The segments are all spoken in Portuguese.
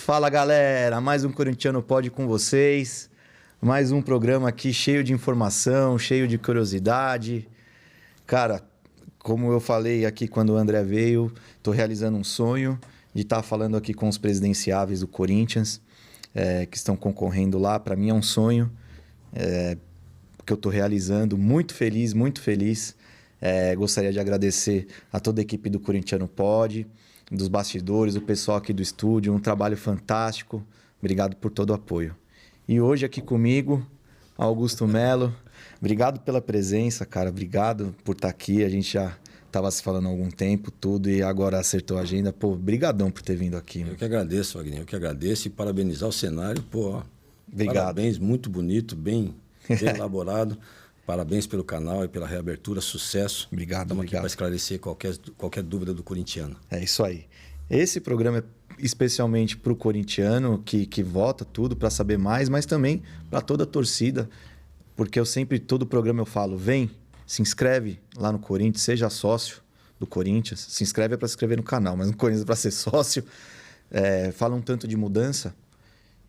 Fala, galera, mais um Corintiano Pod com vocês, mais um programa aqui cheio de informação, cheio de curiosidade. Cara, como eu falei aqui quando o André veio, estou realizando um sonho de estar falando aqui com os presidenciáveis do Corinthians, que estão concorrendo lá. Para mim é um sonho que eu estou realizando, muito feliz, muito feliz. Gostaria de agradecer a toda a equipe do Corintiano Pod, dos bastidores, o pessoal aqui do estúdio, um trabalho fantástico. Obrigado por todo o apoio. E hoje aqui comigo, Augusto Melo. Obrigado pela presença, cara. Obrigado por estar aqui. A gente já estava se falando há algum tempo, tudo, e agora acertou a agenda. Pô, brigadão por ter vindo aqui. Eu que agradeço, Wagner. Eu que agradeço e parabenizar o cenário. Pô, obrigado. Parabéns, muito bonito, bem elaborado. Parabéns pelo canal e pela reabertura, sucesso. Obrigado, Estamos aqui obrigado. para esclarecer qualquer dúvida do corintiano. É isso aí. Esse programa é especialmente para o corintiano que vota tudo para saber mais, mas também para toda a torcida, porque todo programa eu falo, vem, se inscreve lá no Corinthians, seja sócio do Corinthians. Se inscreve para se inscrever no canal, mas no Corinthians para ser sócio. Fala um tanto de mudança.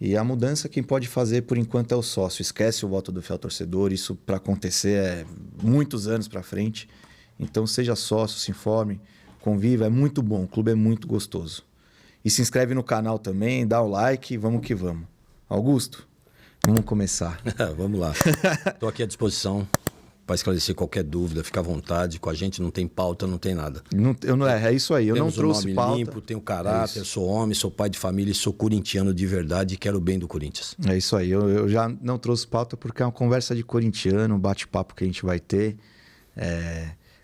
E a mudança quem pode fazer, por enquanto, é o sócio. Esquece o voto do fiel torcedor. Isso, para acontecer, é muitos anos para frente. Então, seja sócio, se informe, conviva. É muito bom, o clube é muito gostoso. E se inscreve no canal também, dá o like, vamos que vamos. Augusto, vamos começar. Vamos lá. Estou aqui à disposição para esclarecer qualquer dúvida. Fica à vontade. Com a gente não tem pauta, não tem nada. É isso aí, eu não trouxe pauta. Nome limpo, tenho caráter, sou homem, sou pai de família e sou corintiano de verdade e quero o bem do Corinthians. É isso aí, eu já não trouxe pauta porque é uma conversa de corintiano, um bate-papo que a gente vai ter.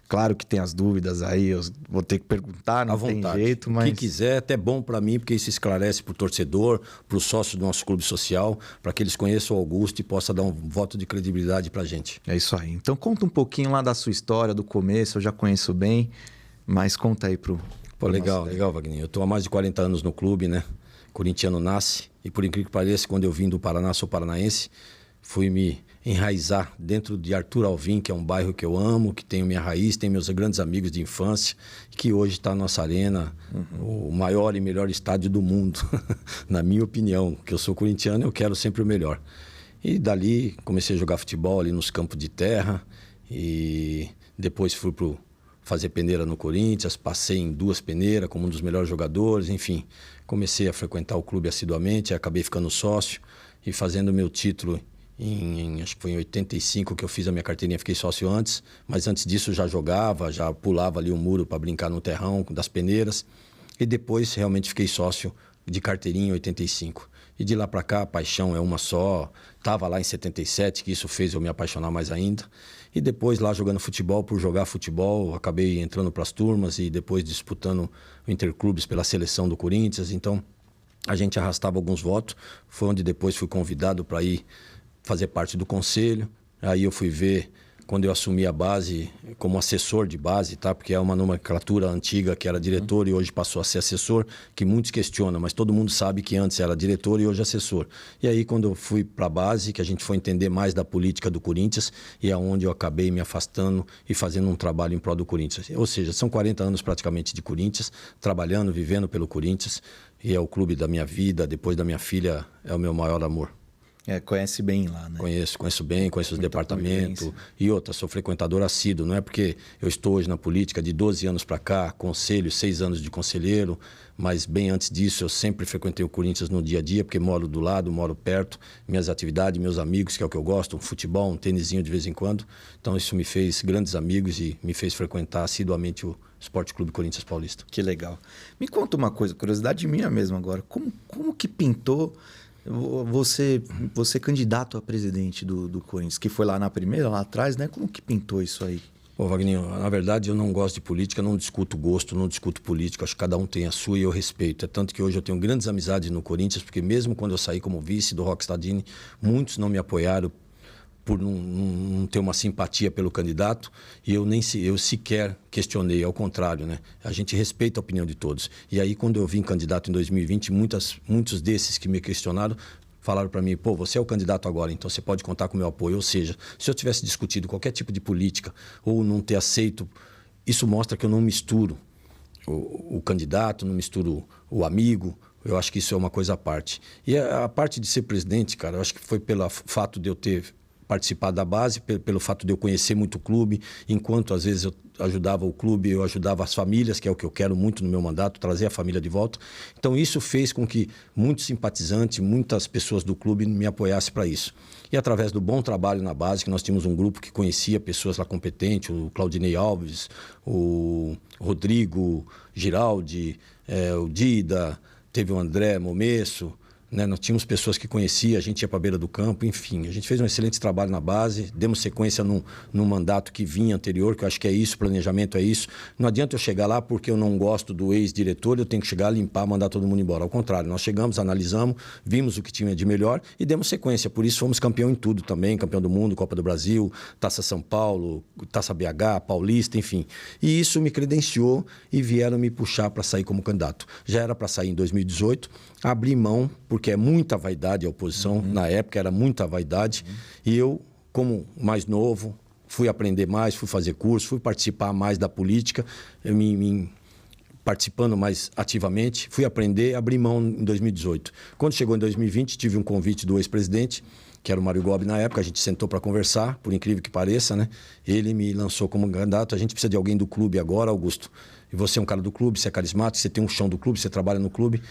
Claro que tem as dúvidas aí, eu vou ter que perguntar, não tem jeito, mas... O que quiser, é até bom para mim, porque isso esclarece para o torcedor, para o sócio do nosso clube social, para que eles conheçam o Augusto e possam dar um voto de credibilidade para a gente. É isso aí. Então conta um pouquinho lá da sua história, do começo, eu já conheço bem, mas conta aí pro legal, Wagner. Eu estou há mais de 40 anos no clube, né? Corintiano nasce, e por incrível que pareça, quando eu vim do Paraná, sou paranaense, fui me enraizar dentro de Arthur Alvim, que é um bairro que eu amo, que tenho minha raiz, tenho meus grandes amigos de infância, que hoje está na nossa arena, o maior e melhor estádio do mundo, na minha opinião, que eu sou corintiano, eu quero sempre o melhor. E dali comecei a jogar futebol ali nos campos de terra, e depois fui fazer peneira no Corinthians, passei em 2 peneiras como um dos melhores jogadores, enfim, comecei a frequentar o clube assiduamente, acabei ficando sócio e fazendo meu título acho que foi em 85 que eu fiz a minha carteirinha, fiquei sócio antes, mas antes disso já jogava, já pulava ali o muro para brincar no terrão das peneiras, e depois realmente fiquei sócio de carteirinha em 85. E de lá para cá a paixão é uma só, estava lá em 77, que isso fez eu me apaixonar mais ainda, e depois lá jogando futebol, por jogar futebol, acabei entrando para as turmas e depois disputando o Interclubes pela seleção do Corinthians, então a gente arrastava alguns votos, foi onde depois fui convidado para ir fazer parte do conselho. Aí eu fui ver, quando eu assumi a base, como assessor de base, tá? Porque é uma nomenclatura antiga que era diretor e hoje passou a ser assessor, que muitos questionam, mas todo mundo sabe que antes era diretor e hoje assessor. E aí quando eu fui para a base, que a gente foi entender mais da política do Corinthians, e é onde eu acabei me afastando e fazendo um trabalho em prol do Corinthians. Ou seja, são 40 anos praticamente de Corinthians, trabalhando, vivendo pelo Corinthians, e é o clube da minha vida, depois da minha filha, é o meu maior amor. Conhece bem lá, né? Conheço bem, conheço os departamentos. E outra, sou frequentador assíduo. Não é porque eu estou hoje na política de 12 anos para cá, conselho, 6 anos de conselheiro, mas bem antes disso eu sempre frequentei o Corinthians no dia a dia, porque moro do lado, moro perto, minhas atividades, meus amigos, que é o que eu gosto, um futebol, um tênisinho de vez em quando. Então isso me fez grandes amigos e me fez frequentar assiduamente o Esporte Clube Corinthians Paulista. Que legal. Me conta uma coisa, curiosidade minha mesmo agora. Como que pintou... Você candidato a presidente do Corinthians, que foi lá na primeira, lá atrás, né? Como que pintou isso aí? Pô, Wagner, na verdade eu não gosto de política, não discuto gosto, não discuto política, acho que cada um tem a sua e eu respeito. É tanto que hoje eu tenho grandes amizades no Corinthians, porque mesmo quando eu saí como vice do Rockstadini, muitos não me apoiaram por não ter uma simpatia pelo candidato, e eu sequer questionei, ao contrário, né? A gente respeita a opinião de todos. E aí, quando eu vim candidato em 2020, muitos desses que me questionaram falaram para mim, pô, você é o candidato agora, então você pode contar com o meu apoio. Ou seja, se eu tivesse discutido qualquer tipo de política ou não ter aceito, isso mostra que eu não misturo o candidato, não misturo o amigo, Eu acho que isso é uma coisa à parte. E a parte de ser presidente, cara, eu acho que foi pelo fato de eu ter participado da base, pelo fato de eu conhecer muito o clube, enquanto às vezes eu ajudava o clube, eu ajudava as famílias, que é o que eu quero muito no meu mandato, trazer a família de volta. Então isso fez com que muitos simpatizantes, muitas pessoas do clube me apoiassem para isso. E através do bom trabalho na base, que nós tínhamos um grupo que conhecia pessoas lá competentes, o Claudinei Alves, o Rodrigo Giraldi, o Dida, teve o André Momesso, né? Nós tínhamos pessoas que conhecia, a gente ia para a beira do campo, enfim. A gente fez um excelente trabalho na base, demos sequência num mandato que vinha anterior, que eu acho que é isso, planejamento é isso. Não adianta eu chegar lá porque eu não gosto do ex-diretor, eu tenho que chegar, limpar, mandar todo mundo embora. Ao contrário, nós chegamos, analisamos, vimos o que tinha de melhor e demos sequência. Por isso fomos campeão em tudo também, campeão do mundo, Copa do Brasil, Taça São Paulo, Taça BH, Paulista, enfim. E isso me credenciou e vieram me puxar para sair como candidato. Já era para sair em 2018, abri mão, porque é muita vaidade a oposição, na época era muita vaidade, e eu, como mais novo, fui aprender mais, fui fazer curso, fui participar mais da política, participando mais ativamente, fui aprender, abri mão em 2018. Quando chegou em 2020, tive um convite do ex-presidente, que era o Mário Gobi na época, a gente sentou para conversar, por incrível que pareça, né? Ele me lançou como candidato, a gente precisa de alguém do clube agora, Augusto, e você é um cara do clube, você é carismático, você tem um chão do clube, você trabalha no clube.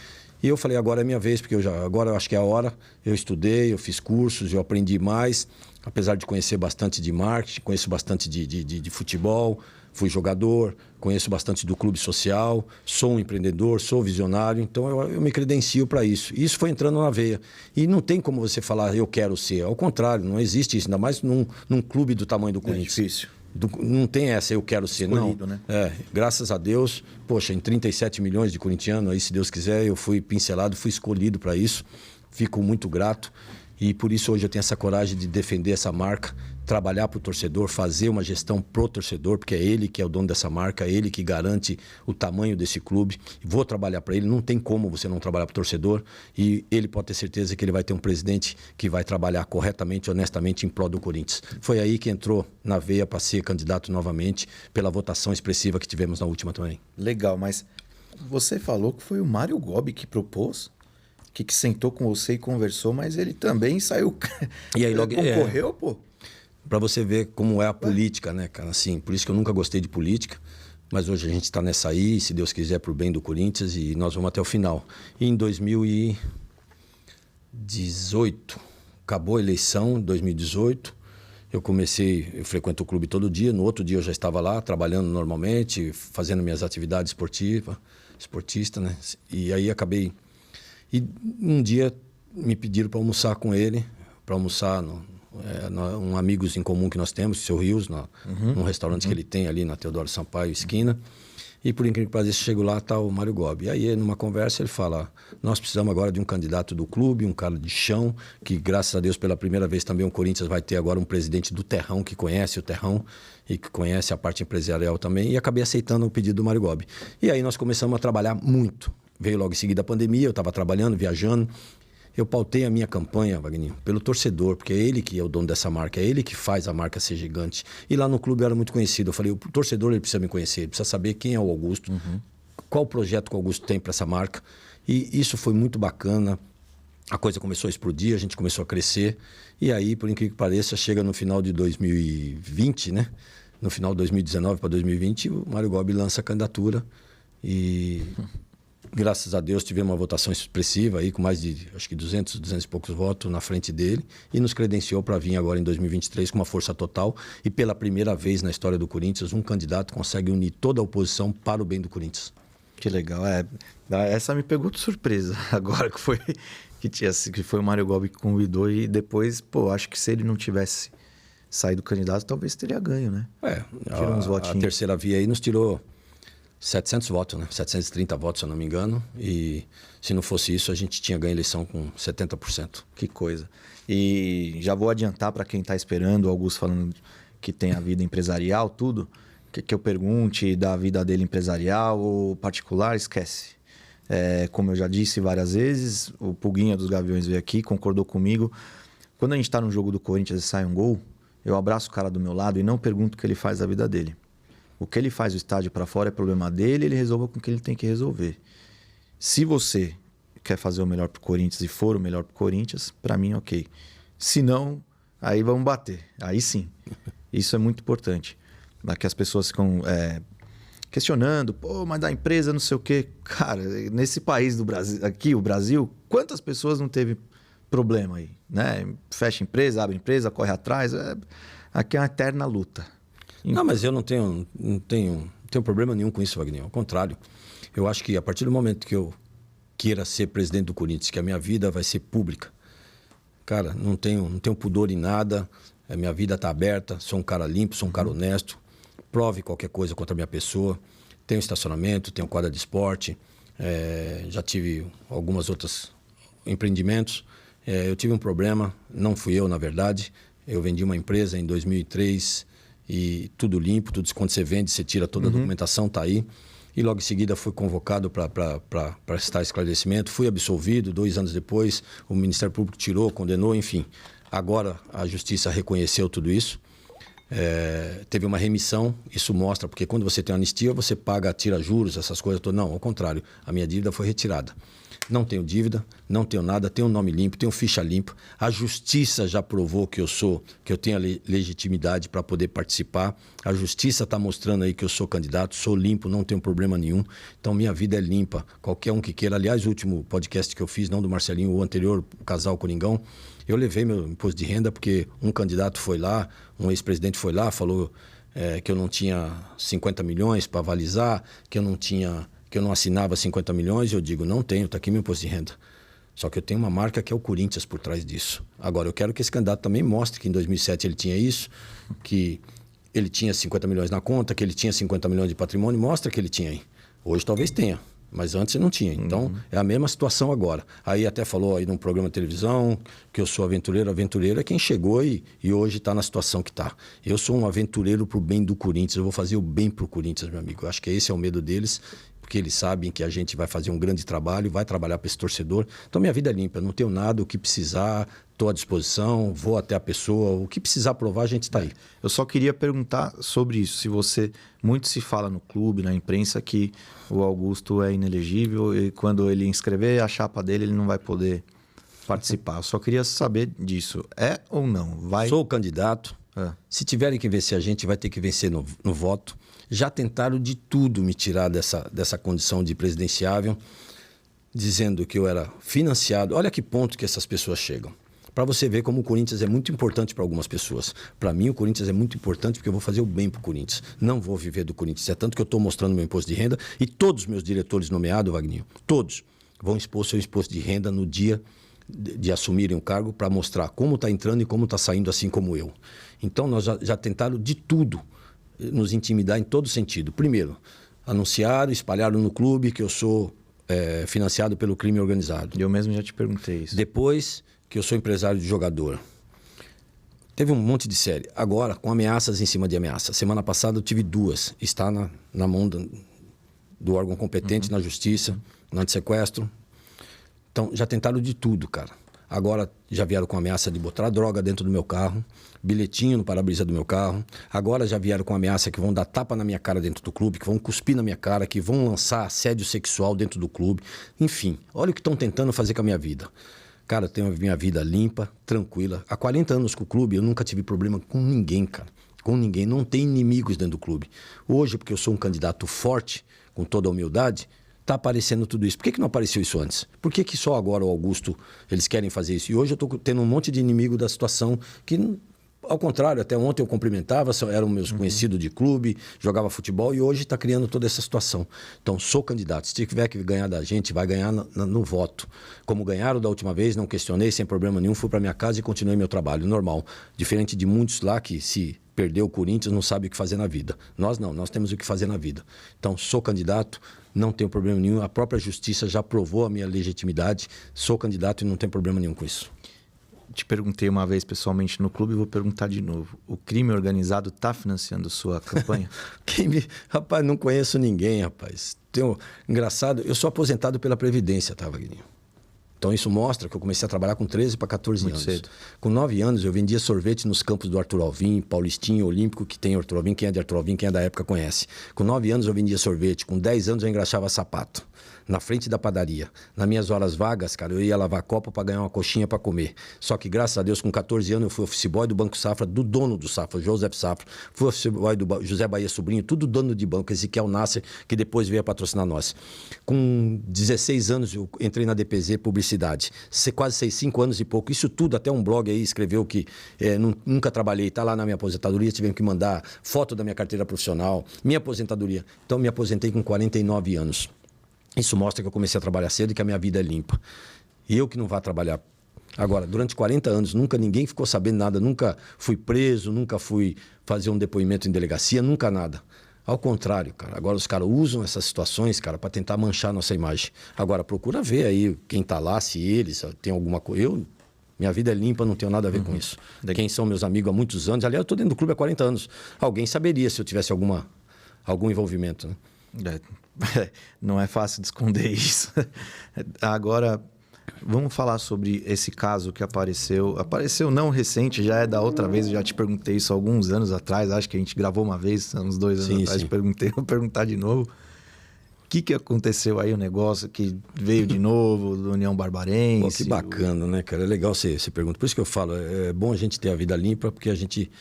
E eu falei, agora é minha vez, porque agora eu acho que é a hora. Eu estudei, eu fiz cursos, eu aprendi mais, apesar de conhecer bastante de marketing, conheço bastante de futebol, fui jogador, conheço bastante do clube social, sou um empreendedor, sou visionário, então eu me credencio para isso. E isso foi entrando na veia. E não tem como você falar, eu quero ser. Ao contrário, não existe isso, ainda mais num clube do tamanho do Corinthians. É difícil. Não tem essa, eu quero ser, Escolhido, não. Né? Graças a Deus, poxa, em 37 milhões de corintianos, aí se Deus quiser, eu fui pincelado, fui escolhido para isso. Fico muito grato e por isso hoje eu tenho essa coragem de defender essa marca, trabalhar para o torcedor, fazer uma gestão pro torcedor, porque é ele que é o dono dessa marca, é ele que garante o tamanho desse clube. Vou trabalhar para ele, não tem como você não trabalhar para o torcedor e ele pode ter certeza que ele vai ter um presidente que vai trabalhar corretamente, honestamente em prol do Corinthians. Foi aí que entrou na veia para ser candidato novamente, pela votação expressiva que tivemos na última também. Legal, mas você falou que foi o Mário Gobi que propôs, que sentou com você e conversou, mas ele também saiu... E aí logo concorreu, pô? Para você ver como é a política, né, cara? Assim, por isso que eu nunca gostei de política, mas hoje a gente está nessa aí, se Deus quiser, pro bem do Corinthians, e nós vamos até o final. E em 2018, acabou a eleição, 2018, eu frequento o clube todo dia, no outro dia eu já estava lá, trabalhando normalmente, fazendo minhas atividades esportista, né? E aí acabei... E um dia me pediram para almoçar com ele, para almoçar um amigos em comum que nós temos, o seu Rios, num restaurante que ele tem ali na Teodoro Sampaio, esquina. E por incrível que pareça, chego lá, tá o Mário Gobi. E aí, numa conversa, ele fala, nós precisamos agora de um candidato do clube, um cara de chão, que graças a Deus, pela primeira vez também o Corinthians vai ter agora um presidente do Terrão, que conhece o Terrão e que conhece a parte empresarial também. E acabei aceitando o pedido do Mário Gobi. E aí nós começamos a trabalhar muito. Veio logo em seguida a pandemia, eu estava trabalhando, viajando. Eu pautei a minha campanha, Wagninho, pelo torcedor, porque é ele que é o dono dessa marca, é ele que faz a marca ser gigante. E lá no clube eu era muito conhecido. Eu falei, o torcedor ele precisa me conhecer, ele precisa saber quem é o Augusto, qual o projeto que o Augusto tem para essa marca. E isso foi muito bacana. A coisa começou a explodir, a gente começou a crescer. E aí, por incrível que pareça, chega no final de 2020, né? No final de 2019 para 2020, o Mário Gobi lança a candidatura e... Graças a Deus tivemos uma votação expressiva aí, com mais de, acho que 200 e poucos votos na frente dele e nos credenciou para vir agora em 2023 com uma força total e pela primeira vez na história do Corinthians um candidato consegue unir toda a oposição para o bem do Corinthians. Que legal, essa me pegou de surpresa agora que foi o Mário Gobi que convidou e depois, pô, acho que se ele não tivesse saído candidato, talvez teria ganho, né? Tirou uns votinhos. A terceira via aí nos tirou 700 votos, né? 730 votos, se eu não me engano. E se não fosse isso, a gente tinha ganho a eleição com 70%. Que coisa. E já vou adiantar para quem está esperando, o Augusto falando que tem a vida empresarial, tudo, que eu pergunte da vida dele empresarial ou particular, esquece. Como eu já disse várias vezes, o Pulguinha dos Gaviões veio aqui, concordou comigo. Quando a gente está num jogo do Corinthians e sai um gol, eu abraço o cara do meu lado e não pergunto o que ele faz da vida dele. O que ele faz do estádio para fora é problema dele, ele resolva com o que ele tem que resolver. Se você quer fazer o melhor pro Corinthians e for o melhor pro Corinthians, para mim, ok. Se não, aí vamos bater. Aí sim. Isso é muito importante. Que as pessoas ficam questionando, pô, mas da empresa não sei o quê. Cara, nesse país do Brasil, aqui, o Brasil, quantas pessoas não teve problema aí, né? Fecha empresa, abre empresa, corre atrás. Aqui é uma eterna luta. Não, mas eu não tenho problema nenhum com isso, Wagner. Ao contrário, eu acho que a partir do momento que eu queira ser presidente do Corinthians, que a minha vida vai ser pública, cara, não tenho pudor em nada, a minha vida está aberta, sou um cara limpo, sou um cara honesto, prove qualquer coisa contra a minha pessoa, tenho estacionamento, tenho quadra de esporte, já tive algumas outros empreendimentos. Eu tive um problema, não fui eu, na verdade. Eu vendi uma empresa em 2003 e tudo limpo, tudo quando você vende, você tira toda a documentação, está aí. E logo em seguida fui convocado para prestar esclarecimento, fui absolvido. 2 anos depois, o Ministério Público tirou, condenou, enfim. Agora a Justiça reconheceu tudo isso. Teve uma remissão, isso mostra, porque quando você tem anistia, você paga, tira juros, essas coisas todas. Não, ao contrário, a minha dívida foi retirada. Não tenho dívida, não tenho nada, tenho nome limpo, tenho ficha limpa. A Justiça já provou que eu tenho a legitimidade para poder participar. A Justiça está mostrando aí que eu sou candidato, sou limpo, não tenho problema nenhum. Então, minha vida é limpa. Qualquer um que queira. Aliás, o último podcast que eu fiz, não do Marcelinho, o anterior, o Casal Coringão, eu levei meu imposto de renda porque um candidato foi lá, um ex-presidente foi lá, falou que eu não tinha 50 milhões para avalizar, que eu não assinava 50 milhões, eu digo, não tenho, está aqui meu imposto de renda. Só que eu tenho uma marca que é o Corinthians por trás disso. Agora, eu quero que esse candidato também mostre que em 2007 ele tinha isso, que ele tinha 50 milhões na conta, que ele tinha 50 milhões de patrimônio, mostra que ele tinha aí. Hoje talvez tenha, mas antes não tinha. Então, é a mesma situação agora. Aí até falou aí num programa de televisão que eu sou aventureiro. Aventureiro é quem chegou e hoje está na situação que está. Eu sou um aventureiro para o bem do Corinthians. Eu vou fazer o bem para o Corinthians, meu amigo. Eu acho que esse é o medo deles, porque eles sabem que a gente vai fazer um grande trabalho, vai trabalhar para esse torcedor. Então, minha vida é limpa, eu não tenho nada, o que precisar, estou à disposição, vou até a pessoa, o que precisar provar, a gente está aí. Eu só queria perguntar sobre isso, se você... Muito se fala no clube, na imprensa, que o Augusto é inelegível e quando ele inscrever a chapa dele, ele não vai poder participar. Eu só queria saber disso. É ou não? Vai... Sou o candidato. Se tiverem que vencer a gente, vai ter que vencer no voto. Já tentaram de tudo me tirar dessa condição de presidenciável, dizendo que eu era financiado. Olha que ponto que essas pessoas chegam. Para você ver como o Corinthians é muito importante para algumas pessoas. Para mim, o Corinthians é muito importante porque eu vou fazer o bem para o Corinthians. Não vou viver do Corinthians. É tanto que eu estou mostrando meu imposto de renda e todos os meus diretores nomeados, Wagninho, todos vão expor seu imposto de renda no dia de assumirem o cargo para mostrar como está entrando e como está saindo, assim como eu. Então, nós já tentaram de tudo nos intimidar em todo sentido. Primeiro, anunciaram, espalharam no clube que eu sou financiado pelo crime organizado. Eu mesmo já te perguntei isso. Depois, que eu sou empresário de jogador. Teve um monte de série. Agora, com ameaças em cima de ameaças. Semana passada eu tive 2. Está na mão do órgão competente, na justiça, no antissequestro. Então, já tentaram de tudo, cara. Agora já vieram com ameaça de botar droga dentro do meu carro, bilhetinho no para-brisa do meu carro. Agora já vieram com ameaça que vão dar tapa na minha cara dentro do clube, que vão cuspir na minha cara, que vão lançar assédio sexual dentro do clube. Enfim, olha o que estão tentando fazer com a minha vida. Cara, eu tenho a minha vida limpa, tranquila. Há 40 anos com o clube, eu nunca tive problema com ninguém, cara. Com ninguém. Não tem inimigos dentro do clube. Hoje, porque eu sou um candidato forte, com toda a humildade, está aparecendo tudo isso. Por que não apareceu isso antes? Por que só agora o Augusto, eles querem fazer isso? E hoje eu estou tendo um monte de inimigo da situação que, ao contrário, até ontem eu cumprimentava, eram meus conhecidos de clube, jogava futebol e hoje está criando toda essa situação. Então, sou candidato. Se tiver que ganhar da gente, vai ganhar no voto. Como ganharam da última vez, não questionei, sem problema nenhum, fui para minha casa e continuei meu trabalho, normal. Diferente de muitos lá que se perdeu o Corinthians não sabe o que fazer na vida. Nós não, nós temos o que fazer na vida. Então, sou candidato, não tenho problema nenhum. A própria justiça já provou a minha legitimidade. Sou candidato e não tenho problema nenhum com isso. Te perguntei uma vez pessoalmente no clube e vou perguntar de novo. O crime organizado está financiando sua campanha? Rapaz, não conheço ninguém, rapaz. Engraçado, eu sou aposentado pela Previdência, tá, Wagner? Então isso mostra que eu comecei a trabalhar com 13 para 14 Muito anos. cedo. Com 9 anos eu vendia sorvete nos campos do Arthur Alvim, Paulistinho, Olímpico, que tem Arthur Alvim. Quem é de Arthur Alvim, quem é da época conhece. Com 9 anos eu vendia sorvete, com 10 anos eu engraxava sapato. Na frente da padaria. Nas minhas horas vagas, cara, eu ia lavar copo para ganhar uma coxinha para comer. Só que, graças a Deus, com 14 anos, eu fui office boy do Banco Safra, do dono do Safra, Joseph Safra. Fui office boy do José Bahia Sobrinho, tudo dono de banco, Ezequiel Nasser, que depois veio a patrocinar nós. Com 16 anos, eu entrei na DPZ Publicidade. Quase 5 anos e pouco. Isso tudo, até um blog aí escreveu que nunca trabalhei. Está lá na minha aposentadoria, tivemos que mandar foto da minha carteira profissional, minha aposentadoria. Então, me aposentei com 49 anos. Isso mostra que eu comecei a trabalhar cedo e que a minha vida é limpa. E eu que não vá trabalhar. Agora, durante 40 anos, nunca ninguém ficou sabendo nada, nunca fui preso, nunca fui fazer um depoimento em delegacia, nunca nada. Ao contrário, cara. Agora os caras usam essas situações, cara, para tentar manchar a nossa imagem. Agora, procura ver aí quem tá lá, se eles tem alguma coisa. Minha vida é limpa, não tenho nada a ver com isso. Quem são meus amigos há muitos anos. Aliás, eu tô dentro do clube há 40 anos. Alguém saberia se eu tivesse algum envolvimento, né? Não é fácil de esconder isso. Agora, vamos falar sobre esse caso que apareceu. Apareceu não recente, já é da outra vez. Eu já te perguntei isso há alguns anos atrás. Acho que a gente gravou uma vez, uns 2 anos atrás. Sim. Vou perguntar de novo. O que aconteceu aí, o negócio que veio de novo do União Barbarense? Pô, que bacana, né, cara? É legal você perguntar. Por isso que eu falo, é bom a gente ter a vida limpa, porque a gente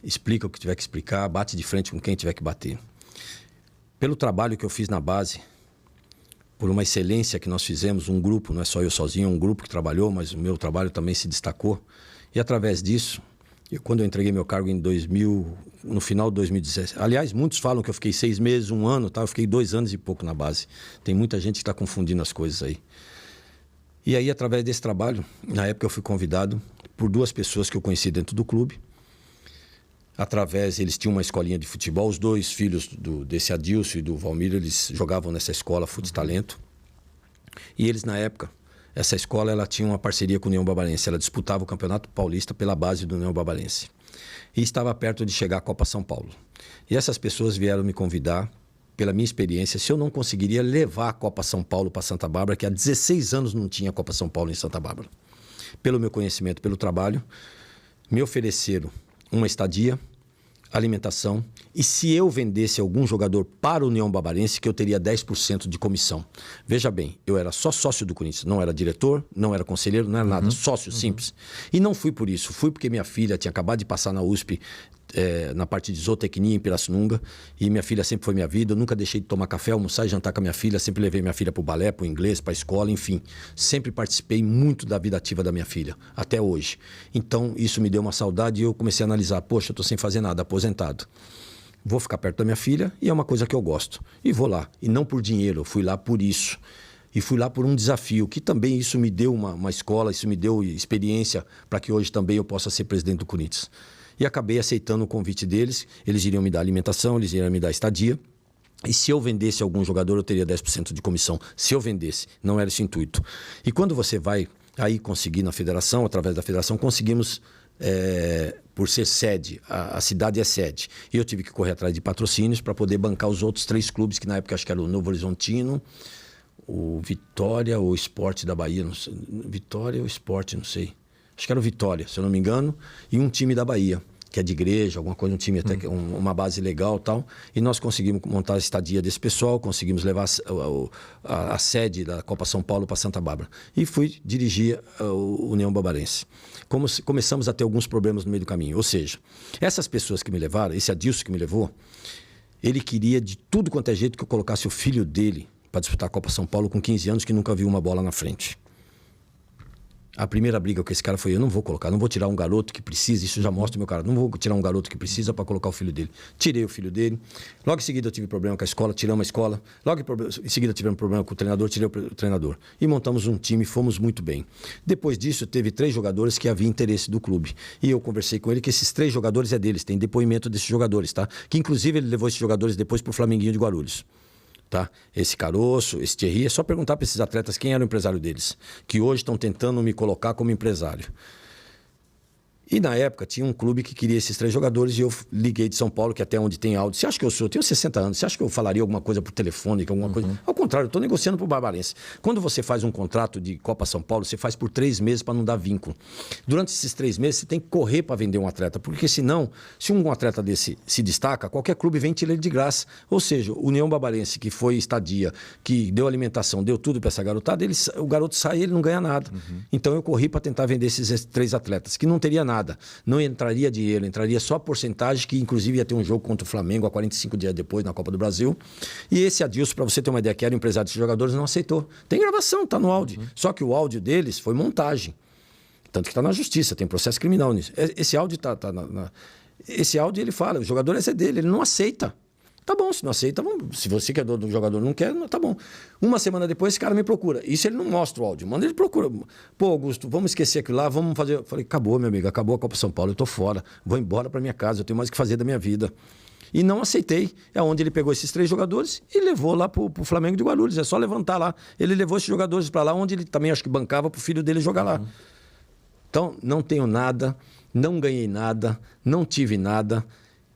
explica o que tiver que explicar, bate de frente com quem tiver que bater. Pelo trabalho que eu fiz na base, por uma excelência que nós fizemos, um grupo, não é só eu sozinho, um grupo que trabalhou, mas o meu trabalho também se destacou. E através disso, quando eu entreguei meu cargo em 2000, no final de 2017, aliás, muitos falam que eu fiquei 6 meses, 1 ano, tá? Eu fiquei 2 anos e pouco na base. Tem muita gente que está confundindo as coisas aí. E aí, através desse trabalho, na época eu fui convidado por 2 pessoas que eu conheci dentro do clube. Eles tinham uma escolinha de futebol, os 2 filhos desse Adilson e do Valmir, eles jogavam nessa escola Fute Talento. E eles, na época, essa escola ela tinha uma parceria com o União Barbarense, ela disputava o Campeonato Paulista pela base do União Barbarense. E estava perto de chegar à Copa São Paulo. E essas pessoas vieram me convidar, pela minha experiência, se eu não conseguiria levar a Copa São Paulo para Santa Bárbara, que há 16 anos não tinha Copa São Paulo em Santa Bárbara. Pelo meu conhecimento, pelo trabalho, me ofereceram uma estadia, alimentação, e se eu vendesse algum jogador para o União Barbarense, que eu teria 10% de comissão. Veja bem, eu era só sócio do Corinthians, não era diretor, não era conselheiro, não era nada, sócio simples. E não fui por isso, fui porque minha filha tinha acabado de passar na USP, na parte de zootecnia em Pirassununga, e minha filha sempre foi minha vida, eu nunca deixei de tomar café, almoçar e jantar com a minha filha, sempre levei minha filha para o balé, para o inglês, para a escola, enfim. Sempre participei muito da vida ativa da minha filha, até hoje. Então, isso me deu uma saudade e eu comecei a analisar, poxa, eu estou sem fazer nada, aposentado. Vou ficar perto da minha filha e é uma coisa que eu gosto. E vou lá, e não por dinheiro, eu fui lá por isso. E fui lá por um desafio, que também isso me deu uma escola, isso me deu experiência para que hoje também eu possa ser presidente do Corinthians. E acabei aceitando o convite deles, eles iriam me dar alimentação, eles iriam me dar estadia. E se eu vendesse algum jogador, eu teria 10% de comissão. Se eu vendesse, não era esse o intuito. E quando você vai aí conseguir na federação, através da federação, conseguimos, por ser sede, a cidade é sede. E eu tive que correr atrás de patrocínios para poder bancar os outros 3 clubes, que na época acho que era o Novo Horizontino, o Vitória ou o Sport da Bahia, não sei, Vitória ou Sport, não sei. Acho que era o Vitória, se eu não me engano, e um time da Bahia, que é de igreja, alguma coisa, um time até uma base legal e tal. E nós conseguimos montar a estadia desse pessoal, conseguimos levar a sede da Copa São Paulo para Santa Bárbara. E fui dirigir o União Barbarense. Começamos a ter alguns problemas no meio do caminho. Ou seja, essas pessoas que me levaram, esse Adilson que me levou, ele queria de tudo quanto é jeito que eu colocasse o filho dele para disputar a Copa São Paulo com 15 anos, que nunca viu uma bola na frente. A primeira briga com esse cara foi, eu não vou colocar, não vou tirar um garoto que precisa, isso já mostra o meu cara, não vou tirar um garoto que precisa para colocar o filho dele. Tirei o filho dele, logo em seguida eu tive problema com a escola, tiramos a escola, logo em seguida tivemos problema com o treinador, tirei o treinador. E montamos um time, fomos muito bem. Depois disso, teve 3 jogadores que havia interesse do clube. E eu conversei com ele que esses 3 jogadores é deles, tem depoimento desses jogadores, tá? Que inclusive ele levou esses jogadores depois pro Flamenguinho de Guarulhos. Tá? Esse Caroço, esse Thierry, é só perguntar para esses atletas quem era o empresário deles, que hoje estão tentando me colocar como empresário. E na época tinha um clube que queria esses 3 jogadores e eu liguei de São Paulo, que até onde tem áudio. Você acha que eu tenho 60 anos, você acha que eu falaria alguma coisa por telefone, alguma coisa? Ao contrário, eu estou negociando para o Barbarense. Quando você faz um contrato de Copa São Paulo, você faz por 3 meses para não dar vínculo. Durante esses 3 meses, você tem que correr para vender um atleta, porque senão, se um atleta desse se destaca, qualquer clube vem tirar ele de graça. Ou seja, o União Barbarense, que foi estadia, que deu alimentação, deu tudo para essa garotada, o garoto sai e ele não ganha nada. Então eu corri para tentar vender esses 3 atletas, que não teria nada. Não entraria dinheiro, entraria só porcentagem, que inclusive ia ter um jogo contra o Flamengo a 45 dias depois na Copa do Brasil. E esse Adilson, para você ter uma ideia, que era o empresário desses jogadores, não aceitou. Tem gravação, tá no áudio. Só que o áudio deles foi montagem. Tanto que está na justiça, tem processo criminal nisso. Esse áudio esse áudio ele fala, o jogador esse é dele, ele não aceita. Tá bom, se não aceita, se você que é dono do jogador não quer, tá bom. Uma semana depois, esse cara me procura. Isso ele não mostra o áudio, manda ele procura. Pô, Augusto, vamos esquecer aquilo lá, vamos fazer... Eu falei, acabou, meu amigo, acabou a Copa São Paulo, eu tô fora, vou embora para minha casa, eu tenho mais o que fazer da minha vida. E não aceitei. É onde ele pegou esses 3 jogadores e levou lá pro Flamengo de Guarulhos. É só levantar lá. Ele levou esses jogadores para lá, onde ele também acho que bancava pro filho dele jogar lá. Então, não tenho nada, não ganhei nada, não tive nada.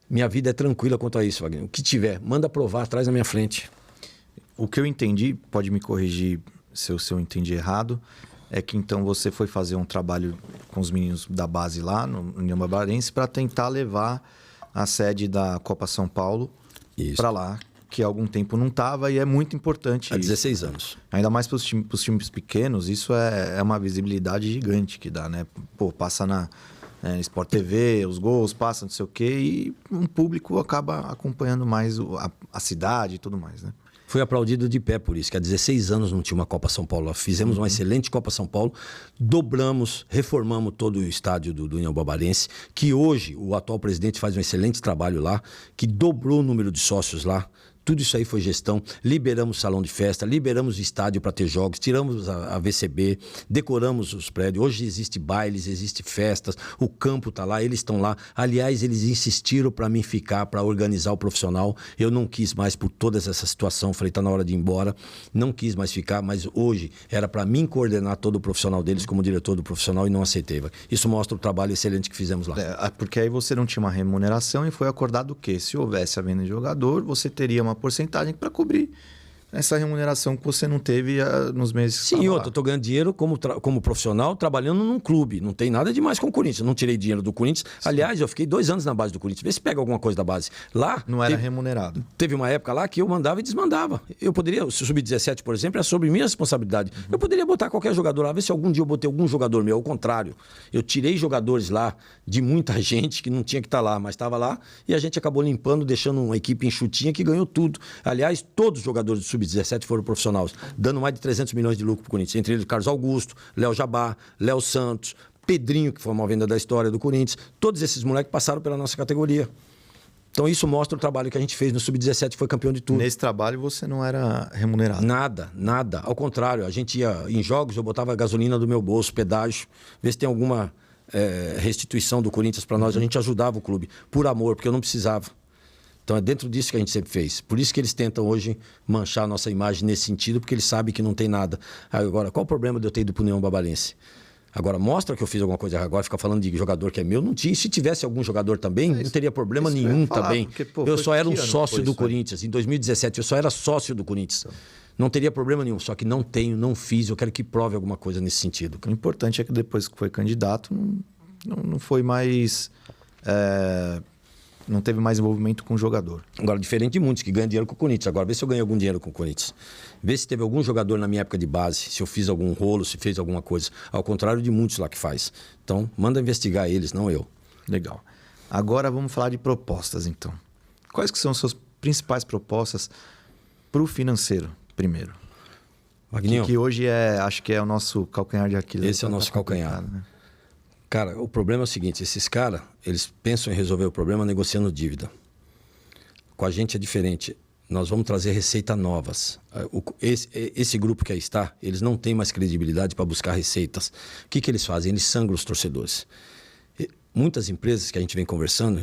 Minha vida é tranquila quanto a isso, Wagner. O que tiver, manda provar, traz na minha frente. O que eu entendi, pode me corrigir se eu entendi errado, é que então você foi fazer um trabalho com os meninos da base lá, no União Barbarense, para tentar levar a sede da Copa São Paulo para lá, que há algum tempo não estava, e é muito importante. Há 16 anos. Ainda mais para os times pequenos, isso é uma visibilidade gigante que dá, né? Pô, passa na... Sport TV, os gols passam, não sei o quê, e um público acaba acompanhando mais a cidade e tudo mais, né? Fui aplaudido de pé por isso, que há 16 anos não tinha uma Copa São Paulo. Fizemos uma excelente Copa São Paulo, dobramos, reformamos todo o estádio do União Barbarense, que hoje o atual presidente faz um excelente trabalho lá, que dobrou o número de sócios lá. Tudo isso aí foi gestão. Liberamos salão de festa, liberamos o estádio para ter jogos, tiramos a VCB, decoramos os prédios. Hoje existe bailes, existe festas, o campo está lá, eles estão lá. Aliás, eles insistiram para mim ficar, para organizar o profissional. Eu não quis mais por toda essa situação, falei, está na hora de ir embora. Não quis mais ficar, mas hoje era para mim coordenar todo o profissional deles como diretor do profissional e não aceitei. Isso mostra o trabalho excelente que fizemos lá. Porque aí você não tinha uma remuneração e foi acordado que se houvesse a venda de jogador, você teria uma porcentagem para cobrir essa remuneração que você não teve nos meses que Sim, eu estou ganhando dinheiro como profissional, trabalhando num clube. Não tem nada demais com o Corinthians. Não tirei dinheiro do Corinthians. Sim. Aliás, eu fiquei 2 anos na base do Corinthians. Vê se pega alguma coisa da base. Lá... Não era remunerado. Teve uma época lá que eu mandava e desmandava. Eu poderia, se o Sub-17, por exemplo, é sobre minha responsabilidade. Eu poderia botar qualquer jogador lá. Ver se algum dia eu botei algum jogador meu. Ao contrário, eu tirei jogadores lá de muita gente que não tinha que estar lá, mas estava lá. E a gente acabou limpando, deixando uma equipe enxutinha que ganhou tudo. Aliás, todos os jogadores do Sub-17 foram profissionais, dando mais de 300 milhões de lucro para o Corinthians. Entre eles, Carlos Augusto, Léo Jabá, Léo Santos, Pedrinho, que foi uma venda da história do Corinthians. Todos esses moleques passaram pela nossa categoria. Então isso mostra o trabalho que a gente fez no Sub-17, foi campeão de tudo. Nesse trabalho você não era remunerado? Nada, nada. Ao contrário, a gente ia em jogos, eu botava a gasolina do meu bolso, pedágio, ver se tem alguma restituição do Corinthians para nós. A gente ajudava o clube, por amor, porque eu não precisava. Então é dentro disso que a gente sempre fez. Por isso que eles tentam hoje manchar a nossa imagem nesse sentido, porque eles sabem que não tem nada. Agora, qual o problema de eu ter ido para o União Barbarense? Agora, mostra que eu fiz alguma coisa. Agora, ficar falando de jogador que é meu, não tinha. Se tivesse algum jogador também, não teria problema nenhum também. Porque, eu só era um sócio do Corinthians. Em 2017, eu só era sócio do Corinthians. Não teria problema nenhum. Só que não tenho, não fiz. Eu quero que prove alguma coisa nesse sentido. O importante é que depois que foi candidato, não foi mais... Não teve mais envolvimento com o jogador. Agora, diferente de muitos que ganham dinheiro com o Corinthians. Agora, vê se eu ganhei algum dinheiro com o Corinthians. Vê se teve algum jogador na minha época de base, se eu fiz algum rolo, se fez alguma coisa. Ao contrário de muitos lá que faz. Então, manda investigar eles, não eu. Legal. Agora vamos falar de propostas, então. Quais que são as suas principais propostas para o financeiro, primeiro? Magninho, que hoje acho que é o nosso calcanhar de Aquiles. Esse é o nosso calcanhar. Né? Cara, o problema é o seguinte, esses caras, eles pensam em resolver o problema negociando dívida. Com a gente é diferente. Nós vamos trazer receitas novas. Esse grupo que aí está, eles não têm mais credibilidade para buscar receitas. O que eles fazem? Eles sangram os torcedores. Muitas empresas que a gente vem conversando,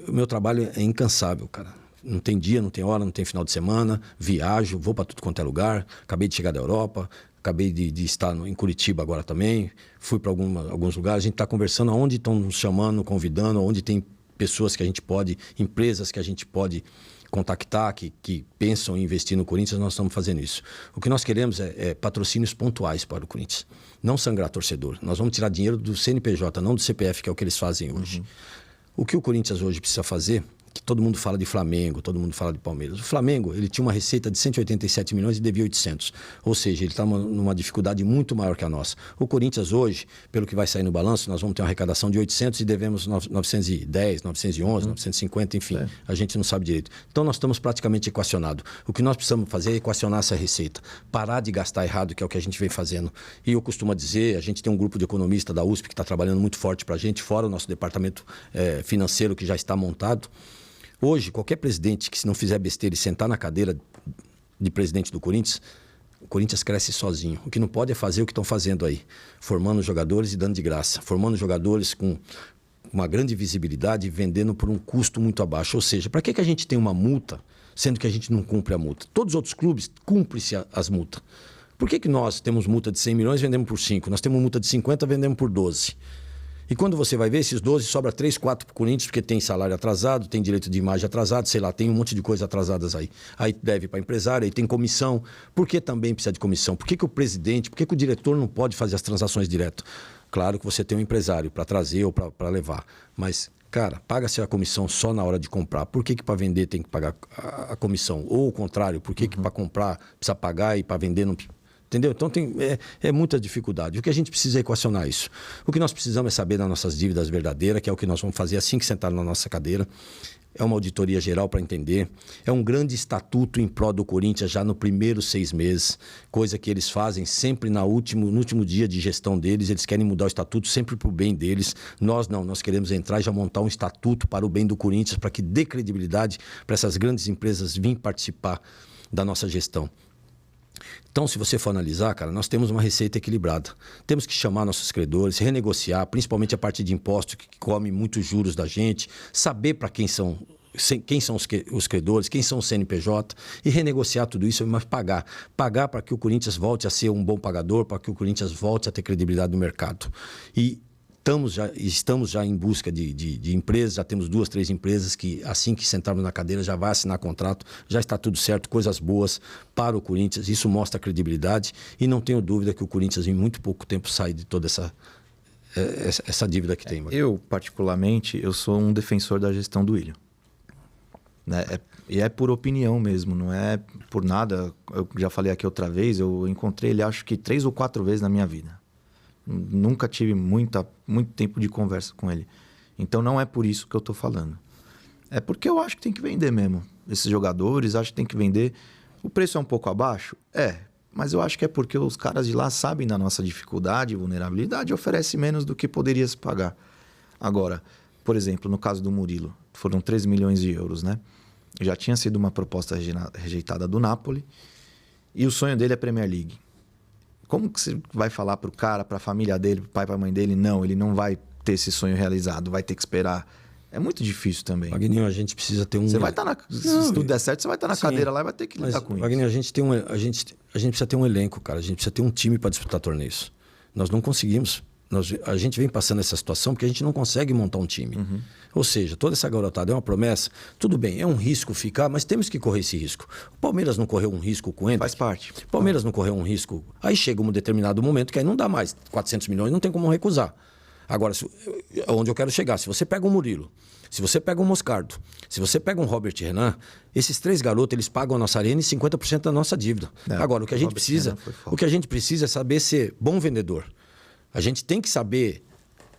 o meu trabalho é incansável, cara. Não tem dia, não tem hora, não tem final de semana. Viajo, vou para tudo quanto é lugar. Acabei de chegar da Europa. Acabei de estar em Curitiba agora também. Fui para alguns lugares. A gente está conversando aonde estão nos chamando, convidando, onde tem pessoas que a gente pode, empresas que a gente pode contactar, que pensam em investir no Corinthians. Nós estamos fazendo isso. O que nós queremos é patrocínios pontuais para o Corinthians. Não sangrar torcedor. Nós vamos tirar dinheiro do CNPJ, não do CPF, que é o que eles fazem hoje. O que o Corinthians hoje precisa fazer, que todo mundo fala de Flamengo, todo mundo fala de Palmeiras. O Flamengo, ele tinha uma receita de 187 milhões e devia 800. Ou seja, ele está numa dificuldade muito maior que a nossa. O Corinthians hoje, pelo que vai sair no balanço, nós vamos ter uma arrecadação de 800 e devemos 910, 911, 950, enfim. A gente não sabe direito. Então, nós estamos praticamente equacionados. O que nós precisamos fazer é equacionar essa receita. Parar de gastar errado, que é o que a gente vem fazendo. E eu costumo dizer, a gente tem um grupo de economistas da USP que está trabalhando muito forte para a gente, fora o nosso departamento financeiro que já está montado. Hoje, qualquer presidente que se não fizer besteira e sentar na cadeira de presidente do Corinthians, o Corinthians cresce sozinho. O que não pode é fazer o que estão fazendo aí, formando jogadores e dando de graça, formando jogadores com uma grande visibilidade e vendendo por um custo muito abaixo. Ou seja, para que a gente tem uma multa, sendo que a gente não cumpre a multa? Todos os outros clubes cumprem-se as multas. Por que nós temos multa de 100 milhões e vendemos por 5? Nós temos multa de 50 e vendemos por 12. E quando você vai ver, esses 12 sobra 3, 4 para o Corinthians, porque tem salário atrasado, tem direito de imagem atrasado, sei lá, tem um monte de coisas atrasadas aí. Aí deve para empresário, aí tem comissão. Por que também precisa de comissão? Por que o presidente, por que o diretor não pode fazer as transações direto? Claro que você tem um empresário para trazer ou para levar, mas, cara, paga-se a comissão só na hora de comprar. Por que para vender tem que pagar a comissão? Ou o contrário, por que para comprar precisa pagar e para vender não... Entendeu? Então é muita dificuldade. O que a gente precisa é equacionar isso. O que nós precisamos é saber das nossas dívidas verdadeiras, que é o que nós vamos fazer assim que sentar na nossa cadeira. É uma auditoria geral para entender. É um grande estatuto em prol do Corinthians já no primeiros 6 meses, coisa que eles fazem sempre no último dia de gestão deles. Eles querem mudar o estatuto sempre para o bem deles. Nós não, nós queremos entrar e já montar um estatuto para o bem do Corinthians, para que dê credibilidade para essas grandes empresas virem participar da nossa gestão. Então, se você for analisar, cara, nós temos uma receita equilibrada. Temos que chamar nossos credores, renegociar, principalmente a parte de imposto que come muitos juros da gente, saber para quem são os credores, quem são os CNPJ e renegociar tudo isso, mas pagar. Pagar para que o Corinthians volte a ser um bom pagador, para que o Corinthians volte a ter credibilidade no mercado. E estamos já em busca de empresas, já temos 2, 3 empresas que assim que sentarmos na cadeira já vai assinar contrato, já está tudo certo, coisas boas para o Corinthians, isso mostra credibilidade e não tenho dúvida que o Corinthians em muito pouco tempo sai de toda essa dívida que tem. Eu, particularmente, eu sou um defensor da gestão do Willian. Né? E é por opinião mesmo, não é por nada. Eu já falei aqui outra vez, eu encontrei ele acho que 3 ou 4 vezes na minha vida. Nunca tive muito tempo de conversa com ele. Então não é por isso que eu estou falando. É porque eu acho que tem que vender mesmo. Esses jogadores, acho que tem que vender. O preço é um pouco abaixo? É. Mas eu acho que é porque os caras de lá sabem da nossa dificuldade e vulnerabilidade e oferecem menos do que poderia se pagar. Agora, por exemplo, no caso do Murilo, foram 13 milhões de euros, né? Já tinha sido uma proposta rejeitada do Napoli e o sonho dele é a Premier League. Como que você vai falar para o cara, para a família dele, para o pai, para a mãe dele? Não, ele não vai ter esse sonho realizado, vai ter que esperar. É muito difícil também. Wagninho, a gente precisa ter um... Você vai estar se tudo der certo, você vai estar na cadeira lá e vai ter que lidar com isso. Wagninho, a gente precisa ter um elenco, cara. A gente precisa ter um time para disputar torneios. Nós não conseguimos. A gente vem passando essa situação porque a gente não consegue montar um time. Ou seja, toda essa garotada é uma promessa. Tudo bem, é um risco ficar, mas temos que correr esse risco. O Palmeiras não correu um risco com ele. Faz parte. O Palmeiras não correu um risco. Aí chega um determinado momento que aí não dá mais. 400 milhões não tem como recusar. Agora, onde eu quero chegar, se você pega um Murilo, se você pega um Moscardo, se você pega um Robert Renan, esses 3 garotos, eles pagam a nossa arena e 50% da nossa dívida. Agora, o que a gente precisa é saber ser bom vendedor. A gente tem que saber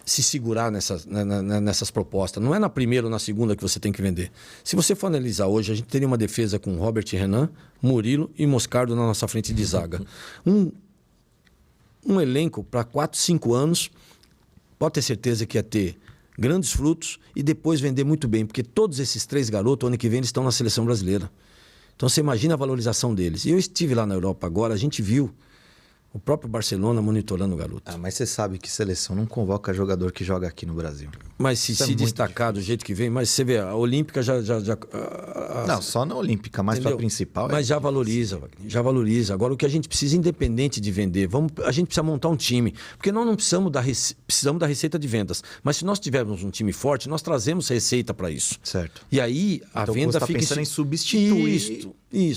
se segurar nessas propostas. Não é na primeira ou na segunda que você tem que vender. Se você for analisar hoje, a gente teria uma defesa com Robert Renan, Murilo e Moscardo na nossa frente de zaga. Um elenco para 4, 5 anos, pode ter certeza que ia ter grandes frutos e depois vender muito bem, porque todos esses 3 garotos, ano que vem, eles estão na seleção brasileira. Então você imagina a valorização deles. E eu estive lá na Europa agora, a gente viu o próprio Barcelona monitorando o garoto. Mas você sabe que seleção não convoca jogador que joga aqui no Brasil. Mas se destacar do jeito que vem, mas você vê, a Olímpica Não, só na Olímpica, mas para a principal. Mas já valoriza, Wagner, já valoriza. Agora, o que a gente precisa, independente de vender, a gente precisa montar um time. Porque nós não precisamos precisamos da receita de vendas. Mas se nós tivermos um time forte, nós trazemos receita para isso. Certo. E aí, a então, venda você tá fica... pensando em substituir... Isso.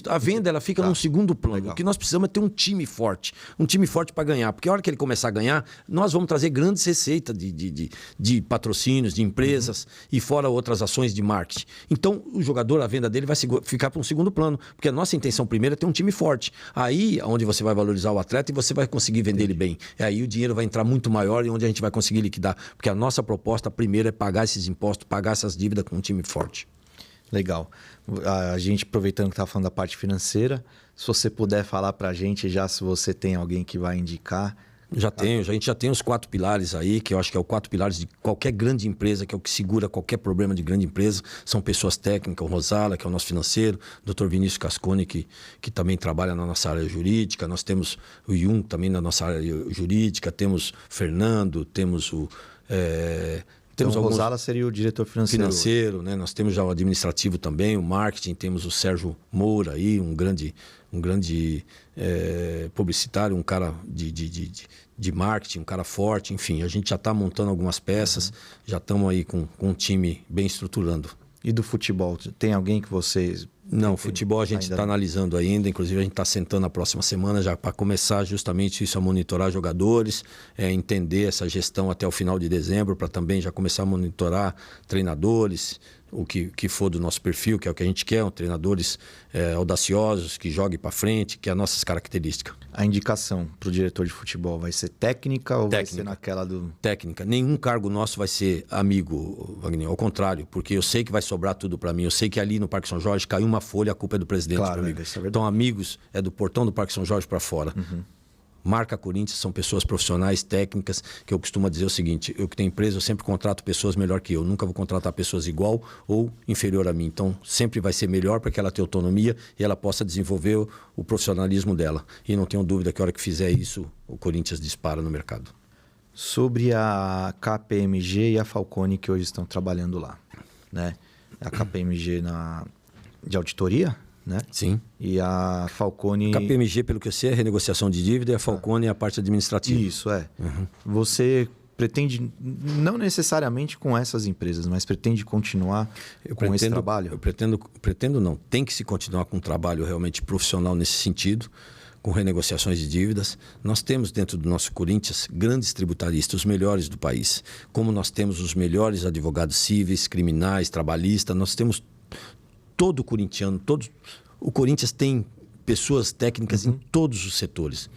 A venda ela fica num segundo plano. Legal. O que nós precisamos é ter um time forte. Um time forte para ganhar. Porque a hora que ele começar a ganhar, nós vamos trazer grandes receitas de patrocínios, de empresas e fora outras ações de marketing. Então, o jogador, a venda dele vai ficar para um segundo plano. Porque a nossa intenção primeira é ter um time forte. Aí, onde você vai valorizar o atleta e você vai conseguir vender ele bem. E aí o dinheiro vai entrar muito maior e onde a gente vai conseguir liquidar. Porque a nossa proposta primeiro é pagar esses impostos, pagar essas dívidas com um time forte. Legal. A gente, aproveitando que estava falando da parte financeira, se você puder falar para a gente já se você tem alguém que vai indicar. A gente já tem os 4 pilares aí, que eu acho que é os 4 pilares de qualquer grande empresa, que é o que segura qualquer problema de grande empresa. São pessoas técnicas, o Rosala, que é o nosso financeiro, o Dr. Vinícius Cascone, que também trabalha na nossa área jurídica, nós temos o Yun também na nossa área jurídica, temos o Fernando, temos o... Então, o Rosala seria o diretor financeiro. Né? Nós temos já o administrativo também, o marketing, temos o Sérgio Moura aí, um grande publicitário, um cara de marketing, um cara forte, enfim, a gente já está montando algumas peças, já estamos aí com um time bem estruturando. E do futebol, tem alguém que vocês... Não, futebol a gente está analisando ainda, inclusive a gente está sentando na próxima semana já para começar justamente isso, a monitorar jogadores, entender essa gestão até o final de dezembro, para também já começar a monitorar treinadores, o que for do nosso perfil, que é o que a gente quer, treinadores audaciosos, que joguem para frente, que é as nossas características. A indicação para o diretor de futebol vai ser técnica ou vai ser naquela do... Técnica. Nenhum cargo nosso vai ser amigo, Wagner, ao contrário, porque eu sei que vai sobrar tudo para mim, eu sei que ali no Parque São Jorge caiu uma folha, a culpa é do presidente. Claro, isso é verdade. Então, amigos é do portão do Parque São Jorge para fora. Marca Corinthians são pessoas profissionais, técnicas, que eu costumo dizer o seguinte, eu que tenho empresa, eu sempre contrato pessoas melhor que eu, nunca vou contratar pessoas igual ou inferior a mim. Então, sempre vai ser melhor para que ela tenha autonomia e ela possa desenvolver o profissionalismo dela. E não tenho dúvida que a hora que fizer isso, o Corinthians dispara no mercado. Sobre a KPMG e a Falcone que hoje estão trabalhando lá, né? A KPMG de auditoria, né? Sim. E a Falcone... KPMG, pelo que eu sei, é renegociação de dívida e a Falcone é a parte administrativa. Isso, é. Você pretende, não necessariamente com essas empresas, mas pretende continuar esse trabalho? Eu pretendo não. Tem que se continuar com um trabalho realmente profissional nesse sentido, com renegociações de dívidas. Nós temos dentro do nosso Corinthians grandes tributaristas, os melhores do país. Como nós temos os melhores advogados cíveis, criminais, trabalhistas, nós temos todo corintiano, o Corinthians tem pessoas técnicas em todos os setores.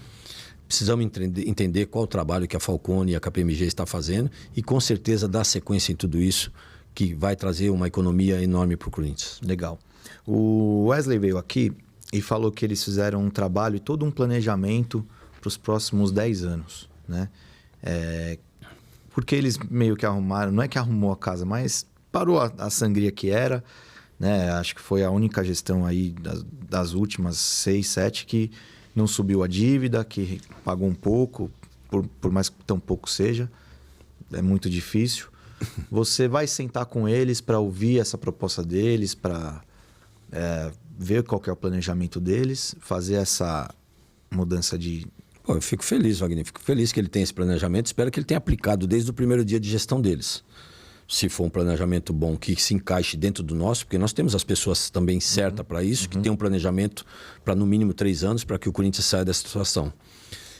Precisamos entender qual o trabalho que a Falcone e a KPMG está fazendo e com certeza dar sequência em tudo isso, que vai trazer uma economia enorme para o Corinthians. Legal. O Wesley veio aqui e falou que eles fizeram um trabalho e todo um planejamento para os próximos 10 anos, né? Porque eles meio que arrumaram, não é que arrumou a casa, mas parou a sangria que era, né? Acho que foi a única gestão aí das últimas 6, 7 que não subiu a dívida, que pagou um pouco, por mais que tão pouco seja. É muito difícil. Você vai sentar com eles para ouvir essa proposta deles, para ver qual que é o planejamento deles, fazer essa mudança de... Pô, eu fico feliz, Wagner. Fico feliz que ele tenha esse planejamento. Espero que ele tenha aplicado desde o primeiro dia de gestão deles. Se for um planejamento bom, que se encaixe dentro do nosso, porque nós temos as pessoas também certas para isso, que tem um planejamento para no mínimo 3 anos para que o Corinthians saia dessa situação.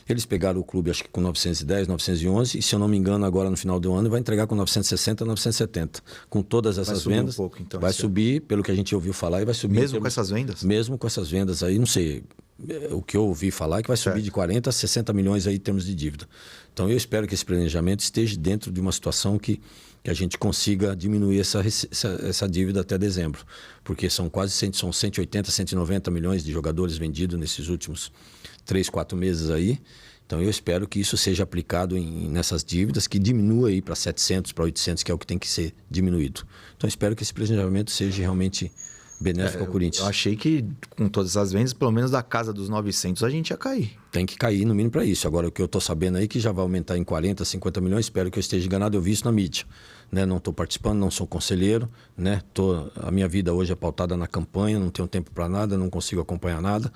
Eles pegaram o clube, acho que com 910, 911, e se eu não me engano, agora no final do ano, vai entregar com 960, 970. Com todas essas vendas, um pouco, então, vai subir, pelo que a gente ouviu falar, e vai subir... Mesmo com essas vendas? Mesmo com essas vendas aí, não sei... O que eu ouvi falar é que vai subir de 40 a 60 milhões aí em termos de dívida. Então, eu espero que esse planejamento esteja dentro de uma situação que a gente consiga diminuir essa dívida até dezembro. Porque são 180, 190 milhões de jogadores vendidos nesses últimos 3, 4 meses aí. Então, eu espero que isso seja aplicado nessas dívidas, que diminua aí para 700, para 800, que é o que tem que ser diminuído. Então, eu espero que esse planejamento seja realmente benéfico ao Corinthians. Eu achei que com todas as vendas, pelo menos da casa dos 900, a gente ia cair. Tem que cair no mínimo para isso. Agora, o que eu estou sabendo aí que já vai aumentar em 40, 50 milhões, espero que eu esteja enganado, eu vi isso na mídia. Né? Não estou participando, não sou conselheiro, né? A minha vida hoje é pautada na campanha, não tenho tempo para nada, não consigo acompanhar nada.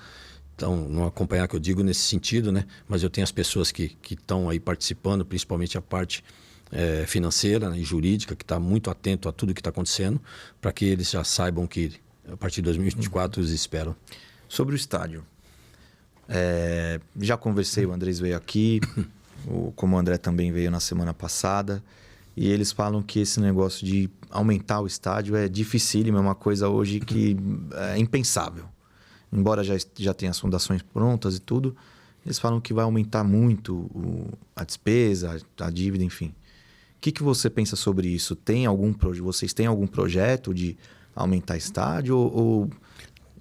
Então, não acompanhar que eu digo nesse sentido, né? Mas eu tenho as pessoas que estão aí participando, principalmente a parte financeira, né, e jurídica, que está muito atento a tudo que está acontecendo, para que eles já saibam que a partir de 2024 eles esperam. Sobre o estádio. Já conversei, o Andrés veio aqui, como o André também veio na semana passada, e eles falam que esse negócio de aumentar o estádio é dificílimo, é uma coisa hoje que é impensável. Embora já tenha as fundações prontas e tudo, eles falam que vai aumentar muito a despesa, a dívida, enfim. O que você pensa sobre isso? Vocês têm algum projeto de aumentar estádio ou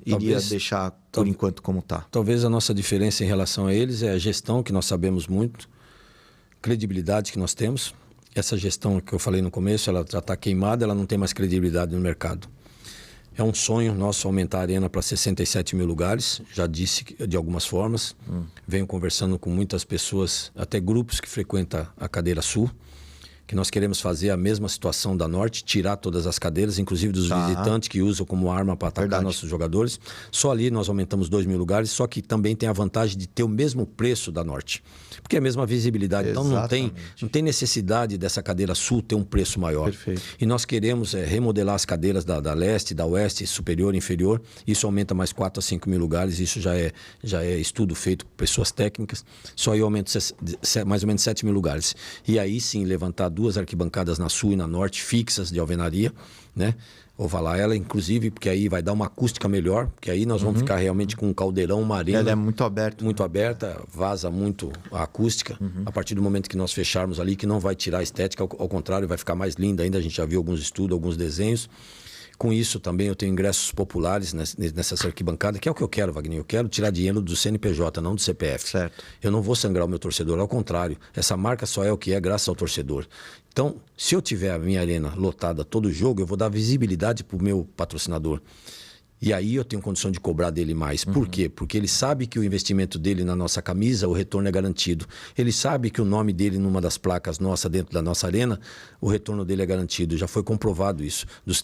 iria deixar por enquanto como está? Talvez a nossa diferença em relação a eles é a gestão, que nós sabemos muito, credibilidade que nós temos. Essa gestão que eu falei no começo, ela já está queimada, ela não tem mais credibilidade no mercado. É um sonho nosso aumentar a arena para 67 mil lugares, já disse de algumas formas. Venho conversando com muitas pessoas, até grupos que frequentam a cadeira sul, que nós queremos fazer a mesma situação da Norte, tirar todas as cadeiras, inclusive dos visitantes que usam como arma para atacar nossos jogadores. Só ali nós aumentamos 2 mil lugares, só que também tem a vantagem de ter o mesmo preço da Norte. Porque é a mesma visibilidade. Exatamente. Então não tem necessidade dessa cadeira sul ter um preço maior. Perfeito. E nós queremos remodelar as cadeiras da leste, da oeste, superior e inferior. Isso aumenta mais 4 a 5 mil lugares. Isso já é estudo feito por pessoas técnicas. Só aí eu aumento mais ou menos 7 mil lugares. E aí sim levantar 2 arquibancadas na sul e na norte fixas de alvenaria, né? Ovalar ela, inclusive, porque aí vai dar uma acústica melhor, porque aí nós vamos ficar realmente com um caldeirão, uma arena. Ela é muito aberta. Muito aberta, vaza muito a acústica. A partir do momento que nós fecharmos ali, que não vai tirar a estética, ao contrário, vai ficar mais linda ainda. A gente já viu alguns estudos, alguns desenhos. Com isso também eu tenho ingressos populares nessas arquibancadas, que é o que eu quero, Wagner. Eu quero tirar dinheiro do CNPJ, não do CPF. Certo. Eu não vou sangrar o meu torcedor, ao contrário. Essa marca só é o que é graças ao torcedor. Então, se eu tiver a minha arena lotada todo jogo, eu vou dar visibilidade para o meu patrocinador. E aí eu tenho condição de cobrar dele mais. Por quê? Porque ele sabe que o investimento dele na nossa camisa, o retorno é garantido. Ele sabe que o nome dele numa das placas nossa dentro da nossa arena, o retorno dele é garantido. Já foi comprovado isso. Dos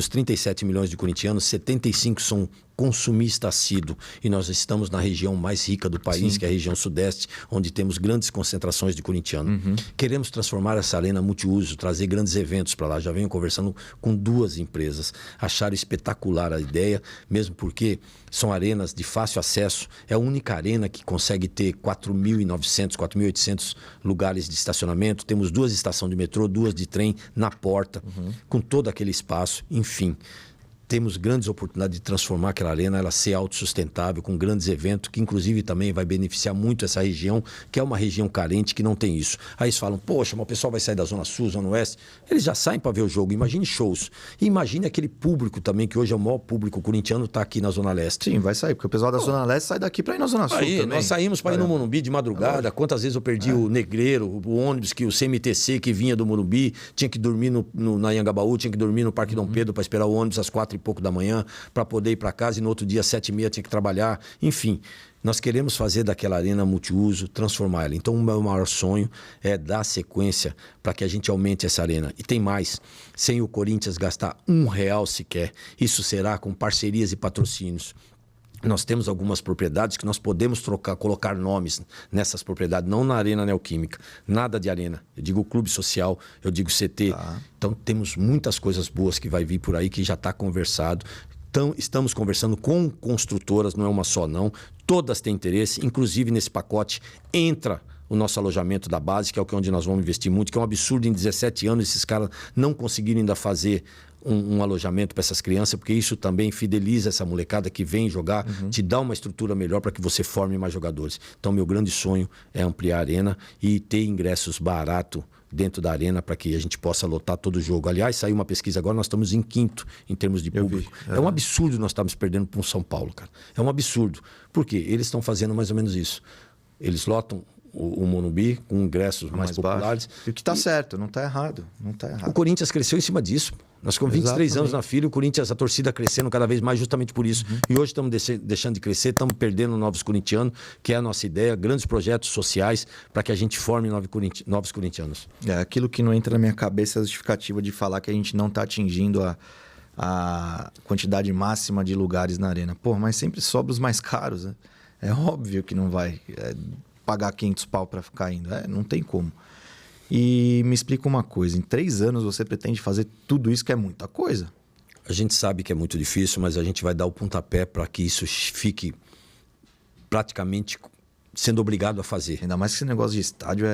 37 milhões de corintianos, 75 são consumista assíduo. E nós estamos na região mais rica do país, que é a região sudeste, onde temos grandes concentrações de corintiano. Queremos transformar essa arena multiuso, trazer grandes eventos para lá. Já venho conversando com 2 empresas. Acharam espetacular a ideia, mesmo porque são arenas de fácil acesso. É a única arena que consegue ter 4.900, 4.800 lugares de estacionamento. Temos 2 estações de metrô, 2 de trem na porta, com todo aquele espaço. Enfim, temos grandes oportunidades de transformar aquela arena, ela ser autossustentável, com grandes eventos, que inclusive também vai beneficiar muito essa região, que é uma região carente, que não tem isso. Aí eles falam, poxa, mas o pessoal vai sair da Zona Sul, Zona Oeste. Eles já saem para ver o jogo, imagine shows. E imagine aquele público também, que hoje é o maior público corintiano, está aqui na Zona Leste. Sim, vai sair, porque o pessoal da Zona Leste sai daqui para ir na Zona Sul também. Nós saímos para ir no Morumbi de madrugada. Quantas vezes eu perdi o Negreiro, o ônibus, o CMTC que vinha do Morumbi, tinha que dormir na Anhangabaú, tinha que dormir no Parque Dom Pedro para esperar o ônibus às 4 e pouco da manhã, para poder ir para casa, e no outro dia, 7h30, tinha que trabalhar. Enfim, nós queremos fazer daquela arena multiuso, transformar ela. Então, o meu maior sonho é dar sequência para que a gente aumente essa arena. E tem mais, sem o Corinthians gastar R$1 sequer, isso será com parcerias e patrocínios. Nós temos algumas propriedades que nós podemos colocar nomes nessas propriedades, não na Arena Neoquímica, nada de arena. Eu digo clube social, eu digo CT. Então temos muitas coisas boas que vai vir por aí, que já está conversado. Então, estamos conversando com construtoras, não é uma só não. Todas têm interesse, inclusive nesse pacote entra o nosso alojamento da base, que é o que onde nós vamos investir muito, que é um absurdo em 17 anos esses caras não conseguirem ainda fazer um alojamento para essas crianças, porque isso também fideliza essa molecada que vem jogar, te dá uma estrutura melhor para que você forme mais jogadores. Então, meu grande sonho é ampliar a arena e ter ingressos baratos dentro da arena para que a gente possa lotar todo o jogo. Aliás, saiu uma pesquisa agora, nós estamos em 5º em termos de público. É um absurdo nós estamos perdendo para um São Paulo, cara. É um absurdo. Por quê? Eles estão fazendo mais ou menos isso. Eles lotam o Morumbi com ingressos mais populares. E o que está certo, não está errado. Não tá errado. O Corinthians cresceu em cima disso. Nós ficamos 23 anos na fila e o Corinthians, a torcida crescendo cada vez mais justamente por isso. E hoje estamos deixando de crescer, estamos perdendo novos corintianos, que é a nossa ideia, grandes projetos sociais para que a gente forme novos corintianos. Aquilo que não entra na minha cabeça é a justificativa de falar que a gente não está atingindo a quantidade máxima de lugares na arena. Pô, mas sempre sobra os mais caros, né? É óbvio que não vai pagar 500 pau para ficar indo. Não tem como. E me explica uma coisa, em 3 anos você pretende fazer tudo isso, que é muita coisa? A gente sabe que é muito difícil, mas a gente vai dar o pontapé para que isso fique praticamente sendo obrigado a fazer. Ainda mais que esse negócio de estádio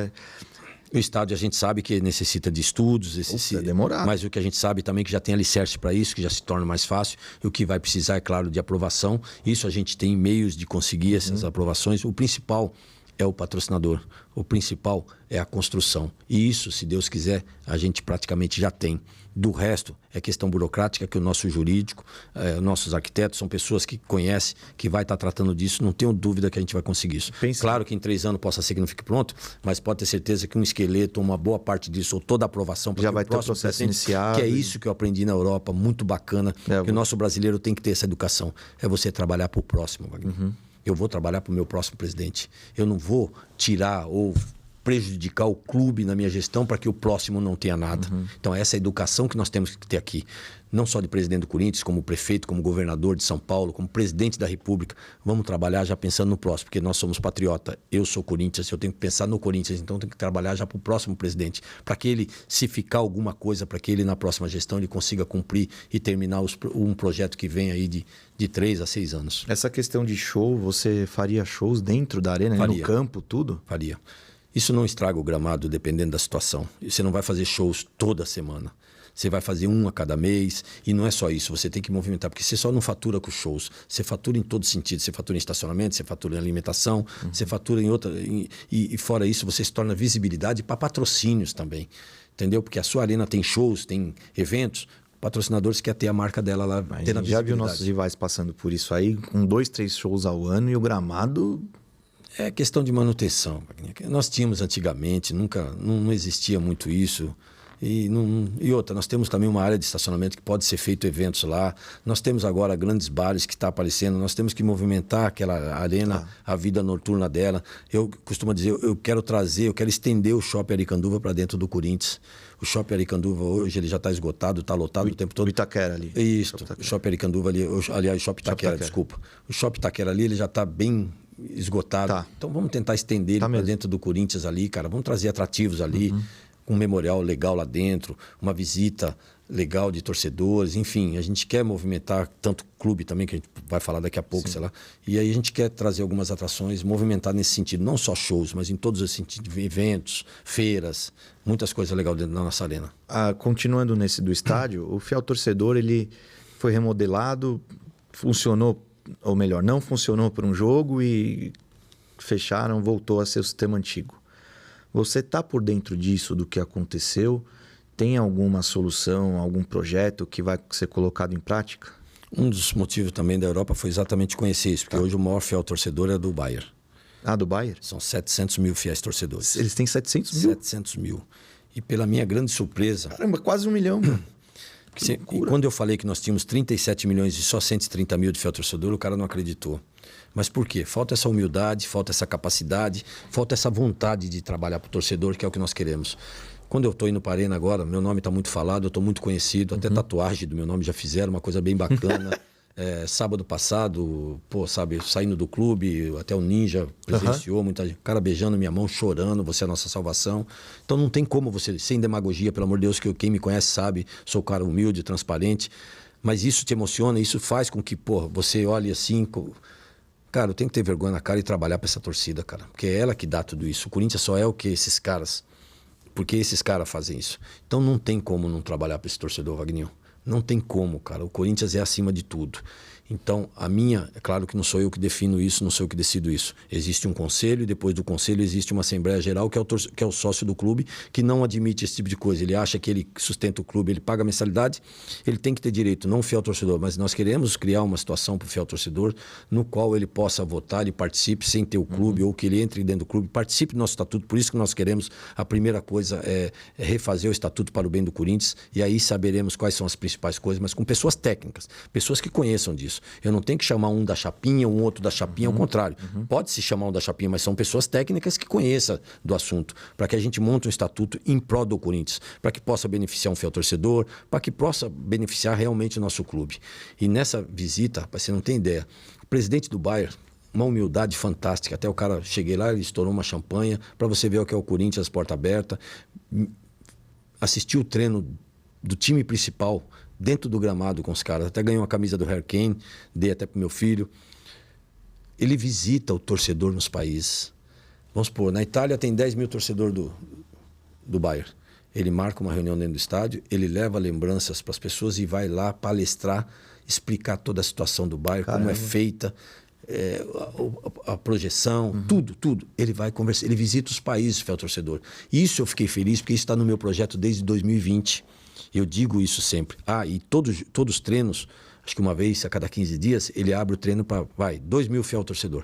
O estádio a gente sabe que necessita de estudos, é demorado. Mas o que a gente sabe também é que já tem alicerce para isso, que já se torna mais fácil. E o que vai precisar, é claro, de aprovação. Isso a gente tem meios de conseguir essas aprovações. O principal é o patrocinador. O principal é a construção. E isso, se Deus quiser, a gente praticamente já tem. Do resto, é questão burocrática que o nosso jurídico, nossos arquitetos, são pessoas que conhecem, que vai estar tratando disso. Não tenho dúvida que a gente vai conseguir isso. Claro que em 3 anos possa ser que não fique pronto, mas pode ter certeza que um esqueleto, uma boa parte disso, ou toda a aprovação... Já vai ter o processo iniciado. Que é isso que eu aprendi na Europa, muito bacana. Que o nosso brasileiro tem que ter essa educação. É você trabalhar para o próximo, Wagner. Eu vou trabalhar para o meu próximo presidente. Eu não vou tirar ou prejudicar o clube na minha gestão para que o próximo não tenha nada. Então, essa é a educação que nós temos que ter aqui. Não só de presidente do Corinthians, como prefeito, como governador de São Paulo, como presidente da República. Vamos trabalhar já pensando no próximo, porque nós somos patriota. Eu sou Corinthians, eu tenho que pensar no Corinthians, então eu tenho que trabalhar já para o próximo presidente. Para que ele, se ficar alguma coisa, para que ele na próxima gestão ele consiga cumprir e terminar um projeto que vem aí de 3 a 6 anos. Essa questão de show, você faria shows dentro da arena, no campo, tudo? Faria. Isso não estraga o gramado, dependendo da situação. Você não vai fazer shows toda semana. Você vai fazer um a cada mês. E não é só isso, você tem que movimentar. Porque você só não fatura com shows. Você fatura em todo sentido. Você fatura em estacionamento, você fatura em alimentação, você fatura em outra... E fora isso, você se torna visibilidade para patrocínios também. Entendeu? Porque a sua arena tem shows, tem eventos. Patrocinadores quer ter a marca dela lá. A gente já viu nossos rivais passando por isso aí, com 2, 3 shows ao ano e o gramado... É questão de manutenção. Nós tínhamos antigamente, não existia muito isso. E outra, nós temos também uma área de estacionamento que pode ser feito eventos lá. Nós temos agora grandes bares que estão aparecendo. Nós temos que movimentar aquela arena, a vida noturna dela. Eu costumo dizer, eu quero estender o Shopping Aricanduva para dentro do Corinthians. O Shopping Aricanduva hoje ele já está esgotado, está lotado o tempo todo. O Itaquera ali. Isso, o Shopping Aricanduva ali, aliás, o Shopping Itaquera, desculpa. O Shopping Itaquera ali, ele já está bem esgotado. Então vamos tentar estender ele para dentro do Corinthians ali, cara. Vamos trazer atrativos ali, um memorial legal lá dentro, uma visita legal de torcedores, enfim, a gente quer movimentar tanto o clube também, que a gente vai falar daqui a pouco, sei lá, e aí a gente quer trazer algumas atrações, movimentar nesse sentido, não só shows, mas em todos os sentidos, eventos, feiras, muitas coisas legais dentro da nossa arena. Continuando nesse do estádio, o fiel torcedor, ele foi remodelado, funcionou, ou melhor, não funcionou por um jogo e fecharam, voltou a ser o sistema antigo. Você está por dentro disso, do que aconteceu? Tem alguma solução, algum projeto que vai ser colocado em prática? Um dos motivos também da Europa foi exatamente conhecer isso, porque hoje o maior fiel torcedor é do Bayern. Do Bayern? São 700 mil fiéis torcedores. Eles têm 700 mil? 700 mil. E pela minha grande surpresa... Caramba, quase 1 milhão, mano. E quando eu falei que nós tínhamos 37 milhões e só 130 mil de fiel torcedor, o cara não acreditou. Mas por quê? Falta essa humildade, falta essa capacidade, falta essa vontade de trabalhar para o torcedor, que é o que nós queremos. Quando eu estou indo para a arena agora, meu nome está muito falado, eu estou muito conhecido, até tatuagem do meu nome já fizeram, uma coisa bem bacana. Sábado passado, saindo do clube, até o Ninja presenciou, muita gente, cara beijando minha mão, chorando, você é a nossa salvação. Então não tem como você, sem demagogia, pelo amor de Deus, que quem me conhece sabe, sou um cara humilde, transparente, mas isso te emociona, isso faz com que, você olhe assim... Cara, eu tenho que ter vergonha na cara e trabalhar para essa torcida, cara, porque é ela que dá tudo isso. O Corinthians só é o que esses caras, porque esses caras fazem isso. Então não tem como não trabalhar para esse torcedor, Wagninho. Não tem como, cara. O Corinthians é acima de tudo. Então, é claro que não sou eu que defino isso, não sou eu que decido isso. Existe um conselho e depois do conselho existe uma Assembleia Geral que é o sócio do clube, que não admite esse tipo de coisa. Ele acha que ele sustenta o clube, ele paga a mensalidade, ele tem que ter direito, não o fiel torcedor, mas nós queremos criar uma situação para o fiel torcedor no qual ele possa votar e participe sem ter o clube, ou que ele entre dentro do clube, participe do nosso estatuto. Por isso que nós queremos, a primeira coisa é refazer o estatuto para o bem do Corinthians, e aí saberemos quais são as principais coisas, mas com pessoas técnicas, pessoas que conheçam disso. Eu não tenho que chamar um da chapinha, um outro da chapinha, ao contrário. Pode-se chamar um da chapinha, mas são pessoas técnicas que conheçam do assunto, para que a gente monte um estatuto em prol do Corinthians, para que possa beneficiar um fiel torcedor, para que possa beneficiar realmente o nosso clube. E nessa visita, rapaz, você não tem ideia, o presidente do Bayern, uma humildade fantástica, até o cara, cheguei lá, ele estourou uma champanhe, para você ver o que é o Corinthians, porta aberta, assistiu o treino do time principal, dentro do gramado com os caras. Até ganhei uma camisa do Harry Kane, dei até pro meu filho. Ele visita o torcedor nos países. Vamos supor, na Itália tem 10 mil torcedores do Bayern. Ele marca uma reunião dentro do estádio, ele leva lembranças para as pessoas e vai lá palestrar, explicar toda a situação do Bayern, como é feita, a projeção, tudo. Ele vai conversar, ele visita os países, fiel torcedor. Isso eu fiquei feliz, porque isso está no meu projeto desde 2020. Eu digo isso sempre. E todos os treinos, acho que uma vez a cada 15 dias, ele abre o treino para 2 mil fiel torcedor.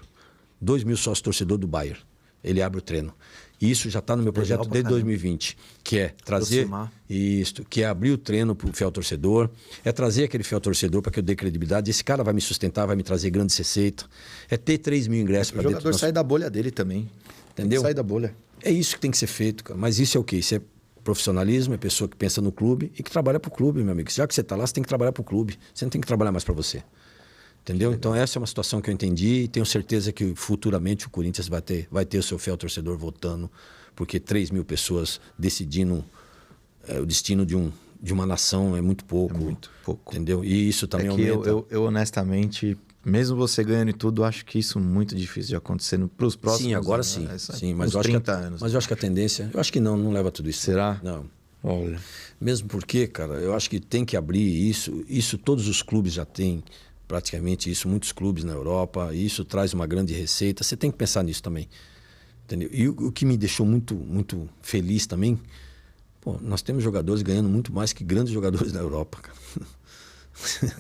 2 mil sócios torcedor do Bayern. Ele abre o treino. E isso já está no meu projeto desde 2020, que é trazer isso, que é abrir o treino para o fiel torcedor, é trazer aquele fiel torcedor para que eu dê credibilidade. Esse cara vai me sustentar, vai me trazer grandes receitas. É ter 3 mil ingressos para dentro. O jogador sai da bolha dele também. Entendeu? Sai da bolha. É isso que tem que ser feito, cara. Mas isso é o quê? Isso é profissionalismo, é pessoa que pensa no clube e que trabalha para o clube, meu amigo. Já que você está lá, você tem que trabalhar para o clube. Você não tem que trabalhar mais para você. Entendeu? Então essa é uma situação que eu entendi e tenho certeza que futuramente o Corinthians vai ter o seu fiel torcedor votando, porque 3 mil pessoas decidindo o destino de uma nação é muito pouco. É muito pouco. Entendeu? E isso também aumenta. Eu honestamente, mesmo você ganhando e tudo, acho que isso é muito difícil de acontecer para os próximos anos. Sim, agora anos, sim. Mas eu 30 anos. Mas eu acho que a tendência... Eu acho que não leva tudo isso. Será? Não. Olha. Mesmo porque, cara, eu acho que tem que abrir isso. Isso todos os clubes já têm praticamente isso. Muitos clubes na Europa. E isso traz uma grande receita. Você tem que pensar nisso também. Entendeu? E o que me deixou muito, muito feliz também... nós temos jogadores ganhando muito mais que grandes jogadores da Europa, cara.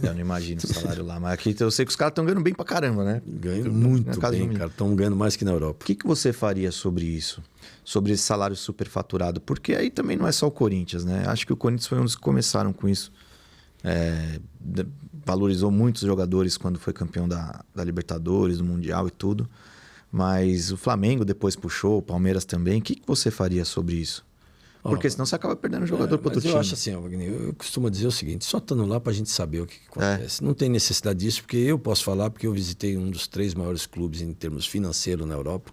Eu não imagino o salário lá, mas aqui eu sei que os caras estão ganhando bem pra caramba, né? Ganham muito bem, cara. Estão ganhando mais que na Europa. O que você faria sobre isso? Sobre esse salário superfaturado? Porque aí também não é só o Corinthians, né? Acho que o Corinthians foi um dos que começaram com isso. Valorizou muitos jogadores quando foi campeão da Libertadores, do Mundial e tudo. Mas o Flamengo depois puxou, o Palmeiras também. O que você faria sobre isso? Porque senão você acaba perdendo o jogador para outro time. Eu acho assim, Wagner, eu costumo dizer o seguinte, só estando lá para a gente saber o que acontece. Não tem necessidade disso, porque eu posso falar, porque eu visitei um dos 3 maiores clubes em termos financeiros na Europa,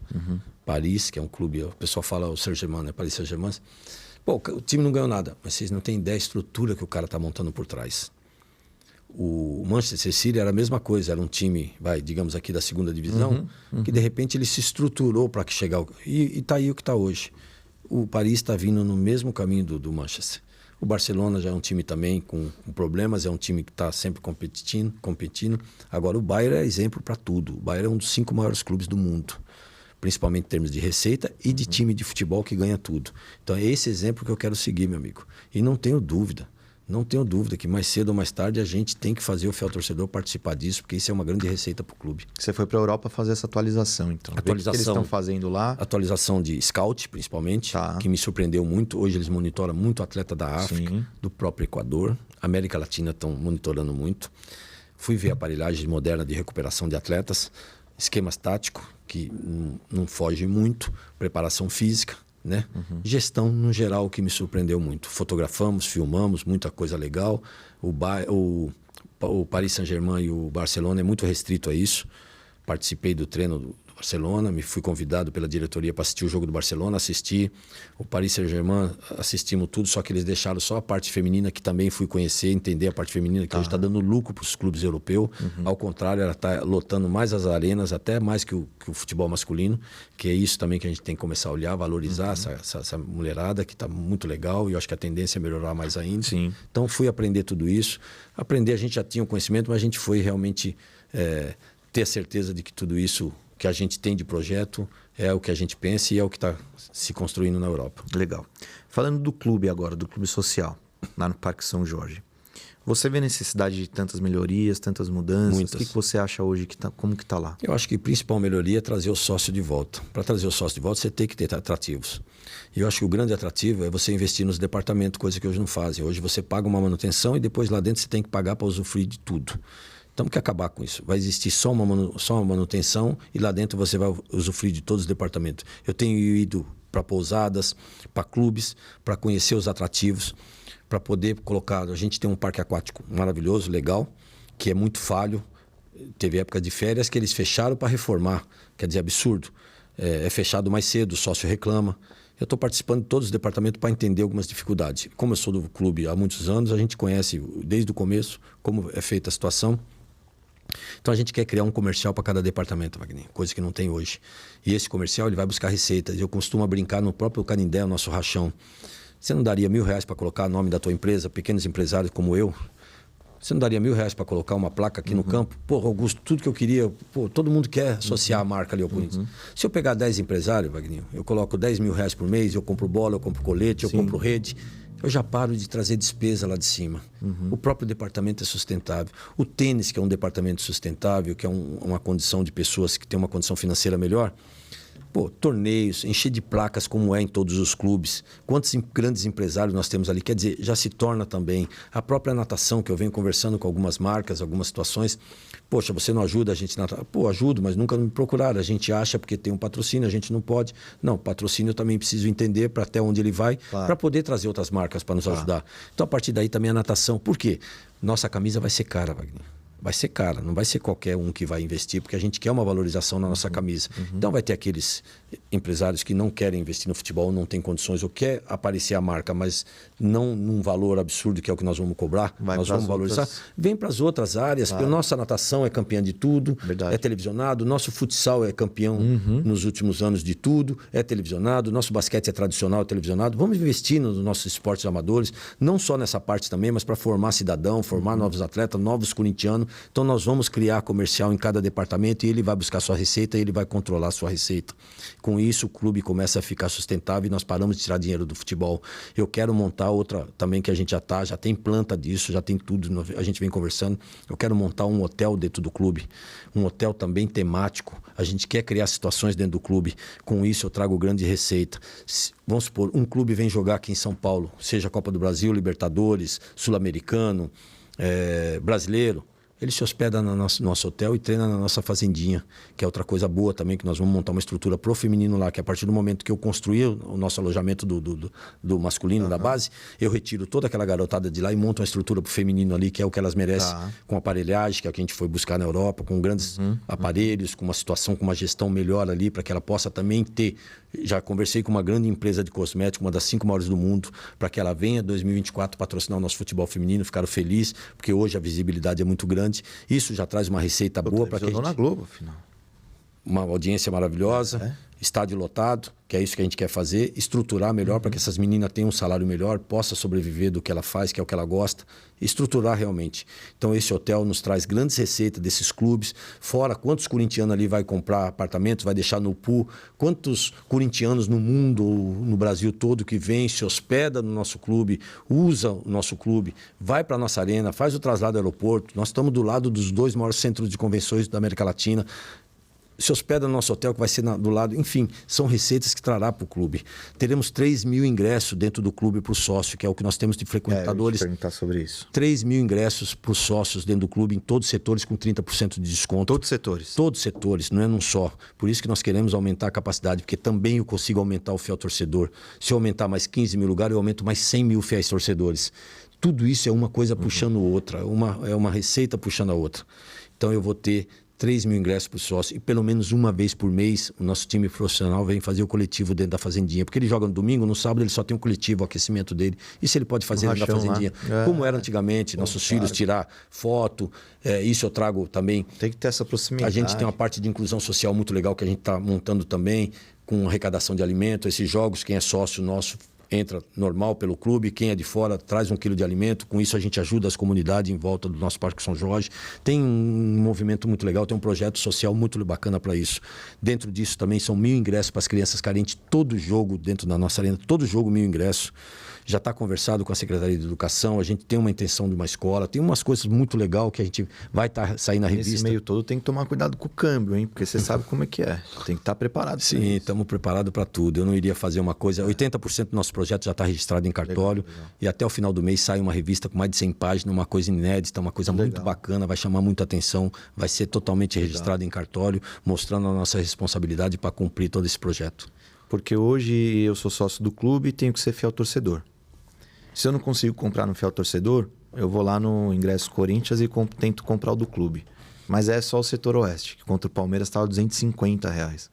Paris, que é um clube, o pessoal fala o Saint-Germain, né? Paris Saint-Germain. O time não ganhou nada, mas vocês não têm ideia da estrutura que o cara está montando por trás. O Manchester City era a mesma coisa, era um time, digamos aqui, da segunda divisão, que de repente ele se estruturou para chegar... E está aí o que está hoje. O Paris está vindo no mesmo caminho do Manchester. O Barcelona já é um time também com problemas, é um time que está sempre competindo. Agora o Bayern é exemplo para tudo. O Bayern é um dos 5 maiores clubes do mundo, principalmente em termos de receita e de time de futebol que ganha tudo. Então é esse exemplo que eu quero seguir, meu amigo. E não tenho dúvida que mais cedo ou mais tarde a gente tem que fazer o fiel torcedor participar disso, porque isso é uma grande receita para o clube. Você foi para a Europa fazer essa atualização, então. O que eles estão fazendo lá? Atualização de scout, principalmente, que me surpreendeu muito. Hoje eles monitoram muito atleta da África, do próprio Equador. América Latina estão monitorando muito. Fui ver aparelhagem moderna de recuperação de atletas, esquemas táticos, que não foge muito, preparação física, né? Gestão, no geral, que me surpreendeu muito. Fotografamos, filmamos, muita coisa legal. O Paris Saint-Germain e o Barcelona é muito restrito a isso. Participei do treino do Barcelona, me fui convidado pela diretoria para assistir o jogo do Barcelona, assisti o Paris Saint-Germain, assistimos tudo, só que eles deixaram só a parte feminina, que também fui conhecer, entender a parte feminina, que hoje está dando lucro para os clubes europeus. Ao contrário, ela está lotando mais as arenas, até mais que o futebol masculino, que é isso também que a gente tem que começar a olhar, valorizar essa mulherada, que está muito legal, e eu acho que a tendência é melhorar mais ainda. Sim. Então fui aprender tudo isso. Aprender, a gente já tinha o conhecimento, mas a gente foi realmente ter a certeza de que tudo isso que a gente tem de projeto é o que a gente pensa e é o que está se construindo na Europa. Legal. Falando do clube agora, do clube social, lá no Parque São Jorge. Você vê necessidade de tantas melhorias, tantas mudanças? Muitas. O que você acha hoje, como que está lá? Eu acho que a principal melhoria é trazer o sócio de volta. Para trazer o sócio de volta, você tem que ter atrativos. E eu acho que o grande atrativo é você investir nos departamentos, coisa que hoje não fazem. Hoje você paga uma manutenção e depois lá dentro você tem que pagar para usufruir de tudo. Temos que acabar com isso. Vai existir só uma manutenção e lá dentro você vai usufruir de todos os departamentos. Eu tenho ido para pousadas, para clubes, para conhecer os atrativos, para poder colocar... A gente tem um parque aquático maravilhoso, legal, que é muito falho. Teve época de férias que eles fecharam para reformar. Quer dizer, absurdo. É fechado mais cedo, o sócio reclama. Eu estou participando de todos os departamentos para entender algumas dificuldades. Como eu sou do clube há muitos anos, a gente conhece desde o começo como é feita a situação. Então a gente quer criar um comercial para cada departamento, Wagner, coisa que não tem hoje. E esse comercial ele vai buscar receitas. Eu costumo brincar no próprio Canindé, o nosso rachão. Você não daria R$1.000 para colocar o nome da tua empresa, pequenos empresários como eu? Você não daria R$1.000 para colocar uma placa aqui no campo? Pô, Augusto, tudo que eu queria... Pô, todo mundo quer associar a marca ali ao Corinthians. Se eu pegar 10 empresários, Wagner, eu coloco R$10.000 por mês, eu compro bola, eu compro colete, eu compro rede... Eu já paro de trazer despesa lá de cima. O próprio departamento é sustentável. O tênis, que é um departamento sustentável, que é uma condição de pessoas que têm uma condição financeira melhor. Pô, torneios, encher de placas como é em todos os clubes. Quantos grandes empresários nós temos ali? Quer dizer, já se torna também. A própria natação, que eu venho conversando com algumas marcas, algumas situações. Poxa, você não ajuda a gente na... Pô, ajudo, mas nunca me procuraram. A gente acha porque tem um patrocínio, a gente não pode. Não, patrocínio eu também preciso entender para até onde ele vai, para poder trazer outras marcas para nos ajudar. Então, a partir daí também a natação. Por quê? Nossa camisa vai ser cara, Wagner. Vai ser cara, não vai ser qualquer um que vai investir, porque a gente quer uma valorização na nossa camisa. Então vai ter aqueles empresários que não querem investir no futebol, não têm condições, ou quer aparecer a marca, mas não num valor absurdo que é o que nós vamos cobrar, nós vamos valorizar. Outras... Vem para as outras áreas, porque a nossa natação é campeã de tudo, é televisionado, nosso futsal é campeão nos últimos anos de tudo, é televisionado, nosso basquete é tradicional, é televisionado. Vamos investir nos nossos esportes amadores, não só nessa parte também, mas para formar cidadão, formar novos atletas, novos corintianos. Então nós vamos criar comercial em cada departamento e ele vai buscar sua receita e ele vai controlar sua receita. Com isso o clube começa a ficar sustentável e nós paramos de tirar dinheiro do futebol. Eu quero montar outra também que a gente já tem planta disso, já tem tudo, a gente vem conversando. Eu quero montar um hotel dentro do clube, um hotel também temático. A gente quer criar situações dentro do clube. Com isso eu trago grande receita. Vamos supor, um clube vem jogar aqui em São Paulo, seja Copa do Brasil, Libertadores, Sul-Americano, brasileiro. Ele se hospeda no nosso hotel e treina na nossa fazendinha, que é outra coisa boa também, que nós vamos montar uma estrutura pro feminino lá, que a partir do momento que eu construir o nosso alojamento do masculino, da base, eu retiro toda aquela garotada de lá e monto uma estrutura pro feminino ali, que é o que elas merecem, com aparelhagem, que é o que a gente foi buscar na Europa, com grandes aparelhos, com uma situação, com uma gestão melhor ali, para que ela possa também ter... Já conversei com uma grande empresa de cosméticos, uma das 5 maiores do mundo, para que ela venha em 2024 patrocinar o nosso futebol feminino, ficaram felizes, porque hoje a visibilidade é muito grande. Isso já traz uma receita boa para que a gente... na Globo, afinal. Uma audiência maravilhosa, estádio lotado, que é isso que a gente quer fazer, estruturar melhor para que essas meninas tenham um salário melhor, possa sobreviver do que ela faz, que é o que ela gosta, estruturar realmente. Então esse hotel nos traz grandes receitas desses clubes, fora quantos corintianos ali vai comprar apartamentos, vai deixar no pool, quantos corintianos no mundo, no Brasil todo que vem, se hospeda no nosso clube, usa o nosso clube, vai para a nossa arena, faz o traslado ao aeroporto. Nós estamos do lado dos 2 maiores centros de convenções da América Latina, se hospeda no nosso hotel, que vai ser do lado. Enfim, são receitas que trará para o clube. Teremos 3.000 ingressos dentro do clube para o sócio, que é o que nós temos de frequentadores. Eu ia te perguntar sobre isso. 3.000 ingressos para os sócios dentro do clube, em todos os setores, com 30% de desconto. Todos os setores? Todos os setores, não é num só. Por isso que nós queremos aumentar a capacidade, porque também eu consigo aumentar o fiel torcedor. Se eu aumentar mais 15 mil lugares, eu aumento mais 100 mil fiéis torcedores. Tudo isso é uma coisa puxando outra, é uma receita puxando a outra. Então eu vou ter 3 mil ingressos para o sócio e pelo menos uma vez por mês o nosso time profissional vem fazer o coletivo dentro da Fazendinha. Porque ele joga no domingo, no sábado ele só tem um coletivo, o aquecimento dele. Isso ele pode fazer dentro da Fazendinha. Como era antigamente, nossos filhos tirar foto. Isso eu trago também. Tem que ter essa proximidade. A gente tem uma parte de inclusão social muito legal que a gente está montando também, com arrecadação de alimento. Esses jogos, quem é sócio nosso entra normal pelo clube, quem é de fora traz 1 quilo de alimento, com isso a gente ajuda as comunidades em volta do nosso Parque São Jorge. Tem um movimento muito legal, tem um projeto social muito bacana para isso. Dentro disso também são 1.000 ingressos para as crianças carentes, todo jogo dentro da nossa arena, todo jogo 1.000 ingressos. Já está conversado com a Secretaria de Educação, a gente tem uma intenção de uma escola, tem umas coisas muito legais que a gente vai sair na revista. Nesse meio todo tem que tomar cuidado com o câmbio, hein? Porque você sabe como é que é. Tem que estar preparado. Sim, estamos preparados para tudo. Eu não iria fazer uma coisa... 80% do nosso projeto já está registrado em cartório. Legal. E até o final do mês sai uma revista com mais de 100 páginas, uma coisa inédita, uma coisa muito bacana, vai chamar muita atenção, vai ser totalmente registrado em cartório, mostrando a nossa responsabilidade para cumprir todo esse projeto. Porque hoje eu sou sócio do clube e tenho que ser fiel torcedor. Se eu não consigo comprar no fiel torcedor, eu vou lá no Ingresso Corinthians e tento comprar o do clube. Mas é só o setor oeste, que contra o Palmeiras estava R$250.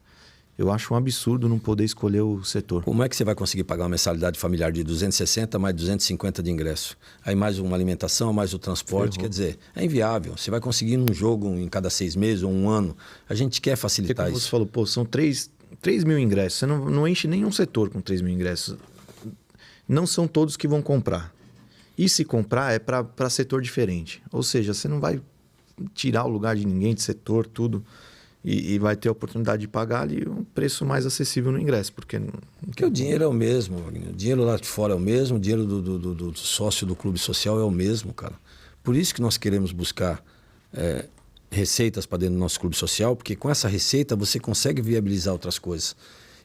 Eu acho um absurdo não poder escolher o setor. Como é que você vai conseguir pagar uma mensalidade familiar de 260 mais 250 de ingresso? Aí mais uma alimentação, mais o transporte, quer dizer, é inviável. Você vai conseguir num jogo em cada 6 meses ou um ano. A gente quer facilitar isso. Você falou, pô, são 3 mil ingressos. Você não enche nenhum setor com 3 mil ingressos. Não são todos que vão comprar. E se comprar é para setor diferente. Ou seja, você não vai tirar o lugar de ninguém de setor, tudo, e vai ter a oportunidade de pagar ali um preço mais acessível no ingresso. Porque o dinheiro é o mesmo, Wagner. O dinheiro lá de fora é o mesmo, o dinheiro do sócio do clube social é o mesmo, cara. Por isso que nós queremos buscar receitas para dentro do nosso clube social, porque com essa receita você consegue viabilizar outras coisas.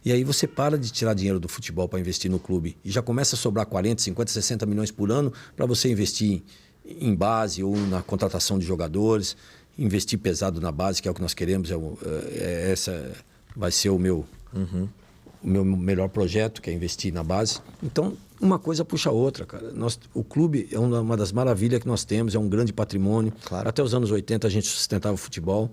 E aí você para de tirar dinheiro do futebol para investir no clube. E já começa a sobrar 40, 50, 60 milhões por ano para você investir em base ou na contratação de jogadores, investir pesado na base, que é o que nós queremos. Essa vai ser o meu melhor projeto, que é investir na base. Então, uma coisa puxa a outra, cara. O clube é uma das maravilhas que nós temos, é um grande patrimônio. Claro. Até os anos 80 a gente sustentava o futebol.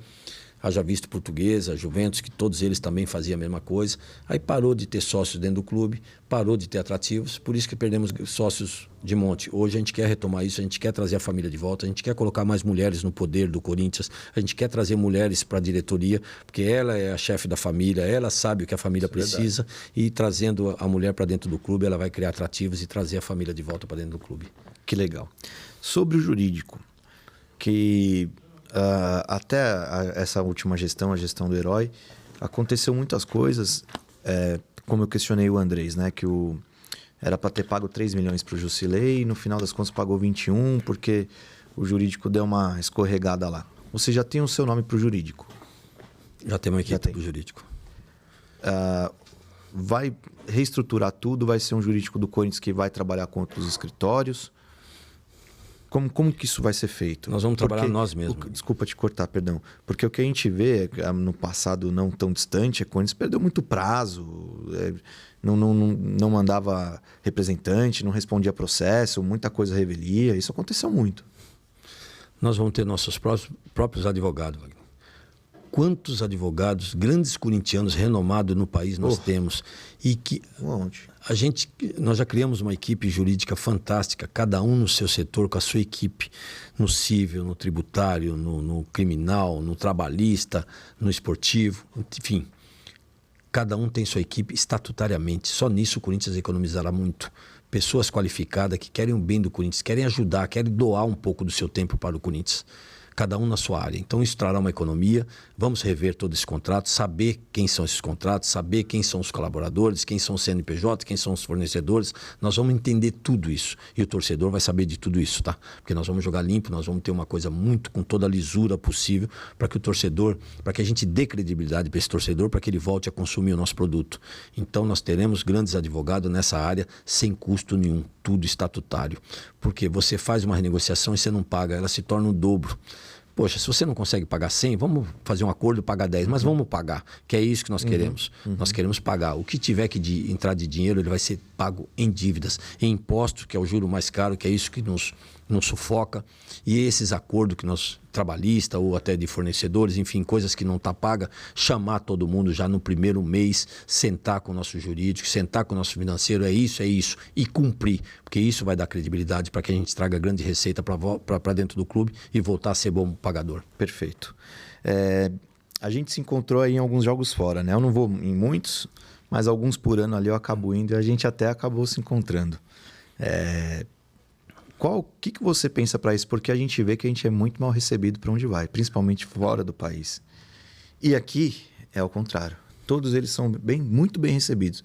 Haja visto Portuguesa, Juventus, que todos eles também faziam a mesma coisa. Aí parou de ter sócios dentro do clube, parou de ter atrativos, por isso que perdemos sócios de monte. Hoje a gente quer retomar isso, a gente quer trazer a família de volta, a gente quer colocar mais mulheres no poder do Corinthians, a gente quer trazer mulheres para a diretoria, porque ela é a chefe da família, ela sabe o que a família precisa, e trazendo a mulher para dentro do clube, ela vai criar atrativos e trazer a família de volta para dentro do clube. Que legal. Sobre o jurídico, que... até essa última gestão, a gestão do Herói, aconteceu muitas coisas, como eu questionei o Andrés, né? Que era para ter pago 3 milhões para o Jusilei e no final das contas pagou 21 porque o jurídico deu uma escorregada lá. Você já tem o seu nome para o jurídico? Já tem uma equipe para o jurídico. Vai reestruturar tudo, vai ser um jurídico do Corinthians que vai trabalhar com outros escritórios. Como que isso vai ser feito? Nós vamos trabalhar nós mesmos. Desculpa te cortar, perdão. Porque o que a gente vê no passado não tão distante é que o Corinthians perdeu muito prazo, não mandava representante, não respondia processo, muita coisa revelia. Isso aconteceu muito. Nós vamos ter nossos próprios advogados, Wagner. Quantos advogados, grandes corintianos renomados no país nós temos? E que nós já criamos uma equipe jurídica fantástica, cada um no seu setor, com a sua equipe, no civil, no tributário, no criminal, no trabalhista, no esportivo, enfim. Cada um tem sua equipe estatutariamente. Só nisso o Corinthians economizará muito. Pessoas qualificadas que querem o bem do Corinthians, querem ajudar, querem doar um pouco do seu tempo para o Corinthians. Cada um na sua área. Então isso trará uma economia, vamos rever todo esse contrato, saber quem são esses contratos, saber quem são os colaboradores, quem são os CNPJ, quem são os fornecedores, nós vamos entender tudo isso. E o torcedor vai saber de tudo isso, tá? Porque nós vamos jogar limpo, nós vamos ter uma coisa muito com toda a lisura possível para que o torcedor, para que a gente dê credibilidade para esse torcedor, para que ele volte a consumir o nosso produto. Então nós teremos grandes advogados nessa área sem custo nenhum, tudo estatutário. Porque você faz uma renegociação e você não paga, ela se torna o dobro. Poxa, se você não consegue pagar 100, vamos fazer um acordo e pagar 10, mas vamos pagar, que é isso que nós queremos. Nós queremos pagar. O que tiver que entrar de dinheiro, ele vai ser pago em dívidas, em impostos, que é o juro mais caro, que é isso que nos não sufoca. E esses acordos que nós, trabalhista ou até de fornecedores, enfim, coisas que não está paga, chamar todo mundo já no primeiro mês, sentar com o nosso jurídico, sentar com o nosso financeiro, é isso, e cumprir. Porque isso vai dar credibilidade para que a gente traga grande receita para dentro do clube e voltar a ser bom pagador. Perfeito. A gente se encontrou aí em alguns jogos fora, né? Eu não vou em muitos, mas alguns por ano ali eu acabo indo e a gente até acabou se encontrando. O que você pensa para isso? Porque a gente vê que a gente é muito mal recebido para onde vai, principalmente fora do país. E aqui é o contrário. Todos eles são muito bem recebidos.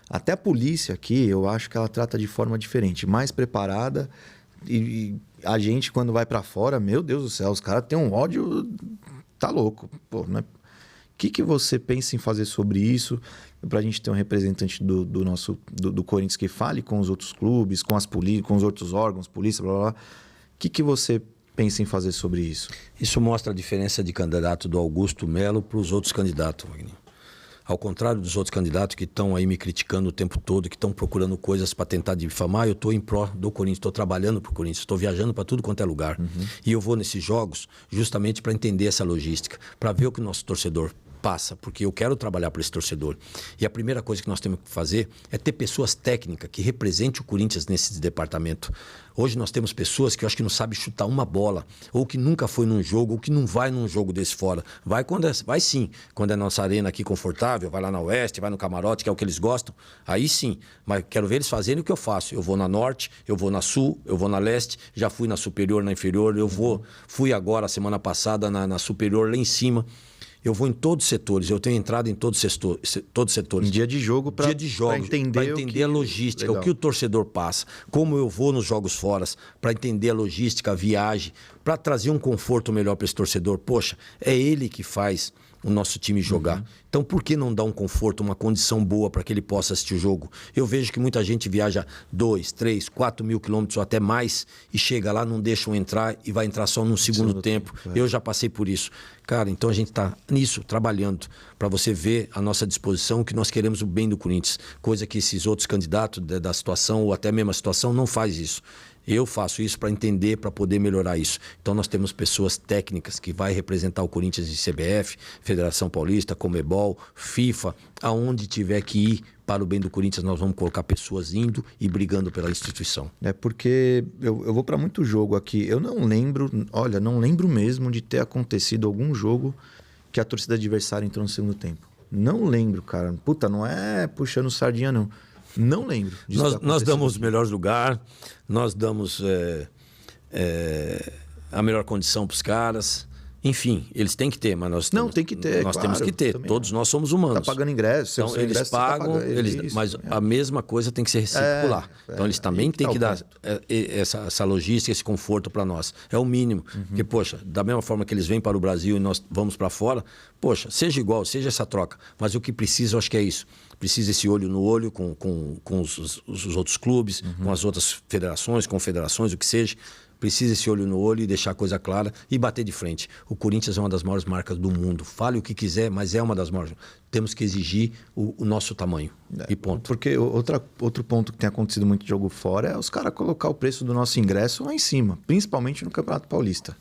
Até a polícia aqui, eu acho que ela trata de forma diferente, mais preparada. E a gente, quando vai para fora, meu Deus do céu, os caras têm um ódio, tá louco. Pô, né? O que você pensa em fazer sobre isso? Para a gente ter um representante do Corinthians que fale com os outros clubes, com os outros órgãos, polícia, blá, blá, blá. O que você pensa em fazer sobre isso? Isso mostra a diferença de candidato do Augusto Melo para os outros candidatos, Wagner. Ao contrário dos outros candidatos que estão aí me criticando o tempo todo, que estão procurando coisas para tentar difamar, eu estou em pró do Corinthians, estou trabalhando para o Corinthians, estou viajando para tudo quanto é lugar. E eu vou nesses jogos justamente para entender essa logística, para ver o que o nosso torcedor passa, porque eu quero trabalhar para esse torcedor. E a primeira coisa que nós temos que fazer é ter pessoas técnicas que representem o Corinthians nesse departamento. Hoje nós temos pessoas que eu acho que não sabem chutar uma bola, ou que nunca foi num jogo, ou que não vai num jogo desse fora. Vai sim, quando é nossa arena aqui confortável, vai lá na Oeste, vai no camarote, que é o que eles gostam, aí sim. Mas quero ver eles fazerem o que eu faço. Eu vou na Norte, eu vou na Sul, eu vou na Leste, já fui na Superior, na Inferior, fui agora, semana passada, na Superior, lá em cima. Eu vou em todos os setores, eu tenho entrado em todos os setores. Em dia de jogo, para entender a logística, legal. O que o torcedor passa, como eu vou nos jogos fora, para entender a logística, a viagem, para trazer um conforto melhor para esse torcedor. Poxa, é ele que faz o nosso time jogar. Então, por que não dar um conforto, uma condição boa para que ele possa assistir o jogo? Eu vejo que muita gente viaja 2, 3, 4 mil quilômetros ou até mais e chega lá, não deixam entrar e vai entrar só no segundo tempo. Eu já passei por isso. Cara, então a gente está nisso, trabalhando, para você ver a nossa disposição, que nós queremos o bem do Corinthians. Coisa que esses outros candidatos da situação ou até mesmo a situação não faz isso. Eu faço isso para entender, para poder melhorar isso. Então nós temos pessoas técnicas que vai representar o Corinthians em CBF, Federação Paulista, Conmebol, FIFA, aonde tiver que ir para o bem do Corinthians, nós vamos colocar pessoas indo e brigando pela instituição. É porque eu vou para muito jogo aqui. Eu não lembro mesmo de ter acontecido algum jogo que a torcida adversária entrou no segundo tempo. Não lembro, cara. Puta, não é puxando sardinha, não. Não lembro. Nós damos o melhor lugar, nós damos a melhor condição para os caras. Enfim, eles têm que ter, mas nós temos, tem que ter. Nós claro, temos que ter. Todos nós somos humanos. Está pagando ingresso. Então, eles pagam, mas a mesma coisa tem que ser circular. Então, eles também têm que dar essa logística, esse conforto para nós. É o mínimo. Porque, poxa, da mesma forma que eles vêm para o Brasil e nós vamos para fora, poxa, seja igual, seja essa troca. Mas o que precisa, eu acho que é isso. Precisa esse olho no olho com os outros clubes, com as outras federações, confederações, o que seja. Precisa esse olho no olho e deixar a coisa clara e bater de frente. O Corinthians é uma das maiores marcas do mundo. Fale o que quiser, mas é uma das maiores. Temos que exigir o nosso tamanho. E ponto. Porque outro ponto que tem acontecido muito de jogo fora é os caras colocar o preço do nosso ingresso lá em cima, principalmente no Campeonato Paulista.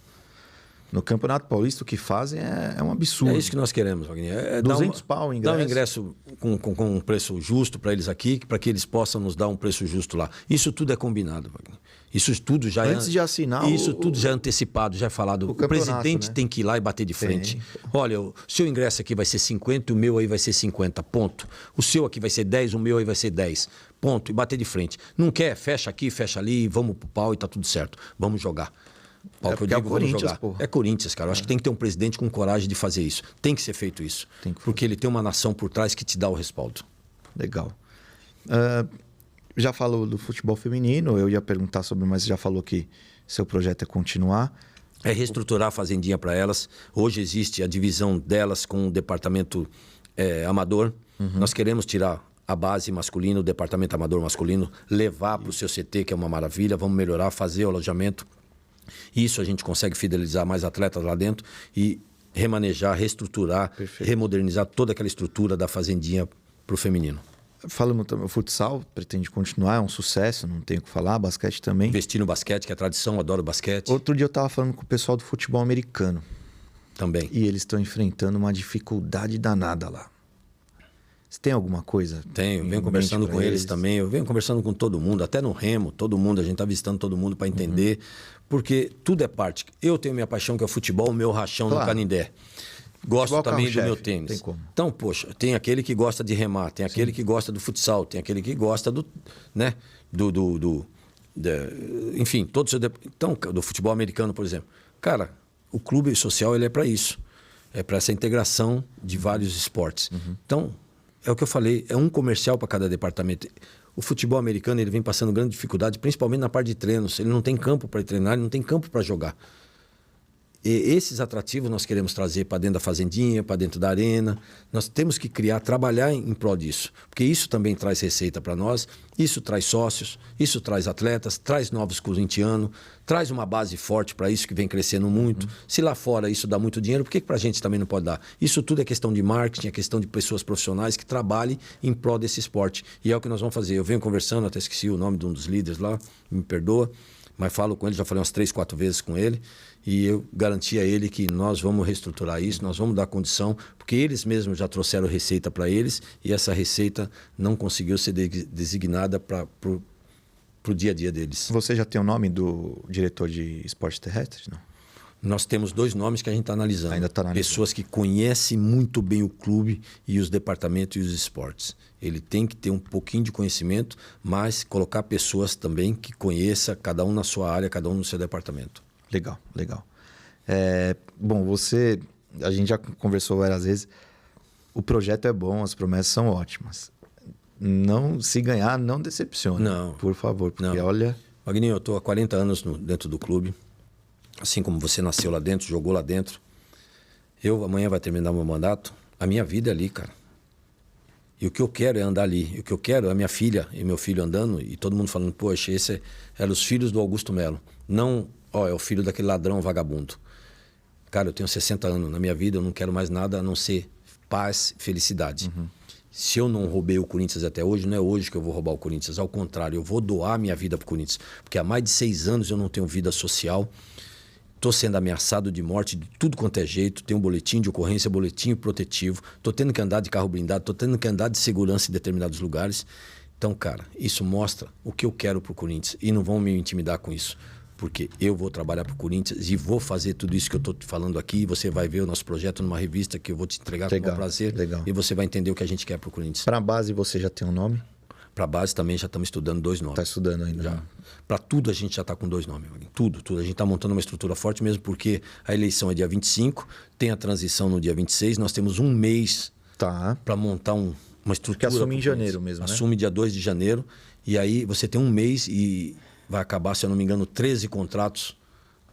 No Campeonato Paulista, o que fazem é um absurdo. É isso que nós queremos, Wagner. 200 pau o ingresso. Dar um ingresso com um preço justo para eles aqui, para que eles possam nos dar um preço justo lá. Isso tudo é combinado, Wagner. Isso tudo já Antes de assinar isso tudo já é antecipado, já é falado. O presidente, né, tem que ir lá e bater de frente. Olha, o seu ingresso aqui vai ser 50, o meu aí vai ser 50, ponto. O seu aqui vai ser 10, o meu aí vai ser 10, ponto. E bater de frente. Não quer, fecha aqui, fecha ali, vamos pro pau e tá tudo certo. Vamos jogar. Que eu digo, vamos jogar. Porra. É Corinthians, cara. Eu acho que tem que ter um presidente com coragem de fazer isso. Tem que ser feito isso. Porque ele tem uma nação por trás que te dá o respaldo. Legal. Já falou do futebol feminino, eu ia perguntar sobre, mas já falou que seu projeto é continuar. É reestruturar a fazendinha para elas. Hoje existe a divisão delas com o departamento amador. Nós queremos tirar a base masculina, o departamento amador masculino, levar para o seu CT, que é uma maravilha. Vamos melhorar, fazer o alojamento. Isso a gente consegue fidelizar mais atletas lá dentro e remanejar, reestruturar, remodernizar toda aquela estrutura da fazendinha para o feminino. Falando também, o futsal pretende continuar, é um sucesso, não tenho o que falar, basquete também. Investir no basquete, que é tradição, adoro basquete. Outro dia eu tava falando com o pessoal do futebol americano. Também. E eles estão enfrentando uma dificuldade danada lá. Você tem alguma coisa? Tenho, eu venho conversando com eles também, eu venho conversando com todo mundo, até no Remo, todo mundo, a gente tá visitando todo mundo para entender, porque tudo é parte. Eu tenho minha paixão que é o futebol, o meu rachão no Canindé. Gosto futebol também do chefe, meu tênis. tem como. Então, poxa, tem aquele que gosta de remar, tem aquele que gosta do futsal, tem aquele que gosta do, né, enfim, todo o seu... Então, do futebol americano, por exemplo. Cara, o clube social ele é para isso. É para essa integração de vários esportes. Então, é o que eu falei, é um comercial para cada departamento. O futebol americano ele vem passando grande dificuldade, principalmente na parte de treinos. Ele não tem campo para treinar, ele não tem campo para jogar. E esses atrativos nós queremos trazer para dentro da fazendinha, para dentro da arena. Nós temos que criar, trabalhar em prol disso. Porque isso também traz receita para nós, isso traz sócios, isso traz atletas, traz novos corintianos, traz uma base forte para isso que vem crescendo muito. Se lá fora isso dá muito dinheiro, por que para a gente também não pode dar? Isso tudo é questão de marketing, é questão de pessoas profissionais que trabalhem em prol desse esporte. E é o que nós vamos fazer. Eu venho conversando, até esqueci o nome de um dos líderes lá, me perdoa, mas falo com ele, já falei umas 3, 4 vezes com ele. E eu garanti a ele que nós vamos reestruturar isso, nós vamos dar condição, porque eles mesmos já trouxeram receita para eles e essa receita não conseguiu ser designada para o dia a dia deles. Você já tem o nome do diretor de esporte terrestre? Não. Nós temos 2 nomes que a gente está analisando. Ainda está analisando. Pessoas que conhecem muito bem o clube e os departamentos e os esportes. Ele tem que ter um pouquinho de conhecimento, mas colocar pessoas também que conheçam, cada um na sua área, cada um no seu departamento. Legal, legal. Bom, a gente já conversou várias vezes, o projeto é bom, as promessas são ótimas. Não, se ganhar, não decepcione. Não. Por favor, porque Não. olha... Magninho, eu estou há 40 anos dentro do clube, assim como você nasceu lá dentro, jogou lá dentro. Amanhã vai terminar meu mandato, a minha vida é ali, cara. E o que eu quero é andar ali. E o que eu quero é a minha filha e meu filho andando e todo mundo falando, poxa, esse eram os filhos do Augusto Melo. Não, é o filho daquele ladrão vagabundo. Cara, eu tenho 60 anos. Na minha vida eu não quero mais nada a não ser paz, felicidade. Se eu não roubei o Corinthians até hoje, não é hoje que eu vou roubar o Corinthians. Ao contrário, eu vou doar minha vida pro Corinthians. Porque há mais de 6 anos eu não tenho vida social. Estou sendo ameaçado de morte de tudo quanto é jeito. Tenho um boletim de ocorrência, boletim protetivo. Estou tendo que andar de carro blindado. Estou tendo que andar de segurança em determinados lugares. Então, cara, isso mostra o que eu quero pro Corinthians. E não vão me intimidar com isso. Porque eu vou trabalhar pro Corinthians e vou fazer tudo isso que eu estou te falando aqui. Você vai ver o nosso projeto numa revista que eu vou te entregar com o prazer. Legal. E você vai entender o que a gente quer pro Corinthians. Para a base você já tem um nome? Para a base também já estamos estudando 2 nomes. Está estudando ainda? Já. Para tudo a gente já está com 2 nomes. Tudo. A gente está montando uma estrutura forte mesmo porque a eleição é dia 25, tem a transição no dia 26. Nós temos um mês para montar uma estrutura. Que assume em janeiro mesmo, né? Assume dia 2 de janeiro. E aí você tem um mês e vai acabar, se eu não me engano, 13 contratos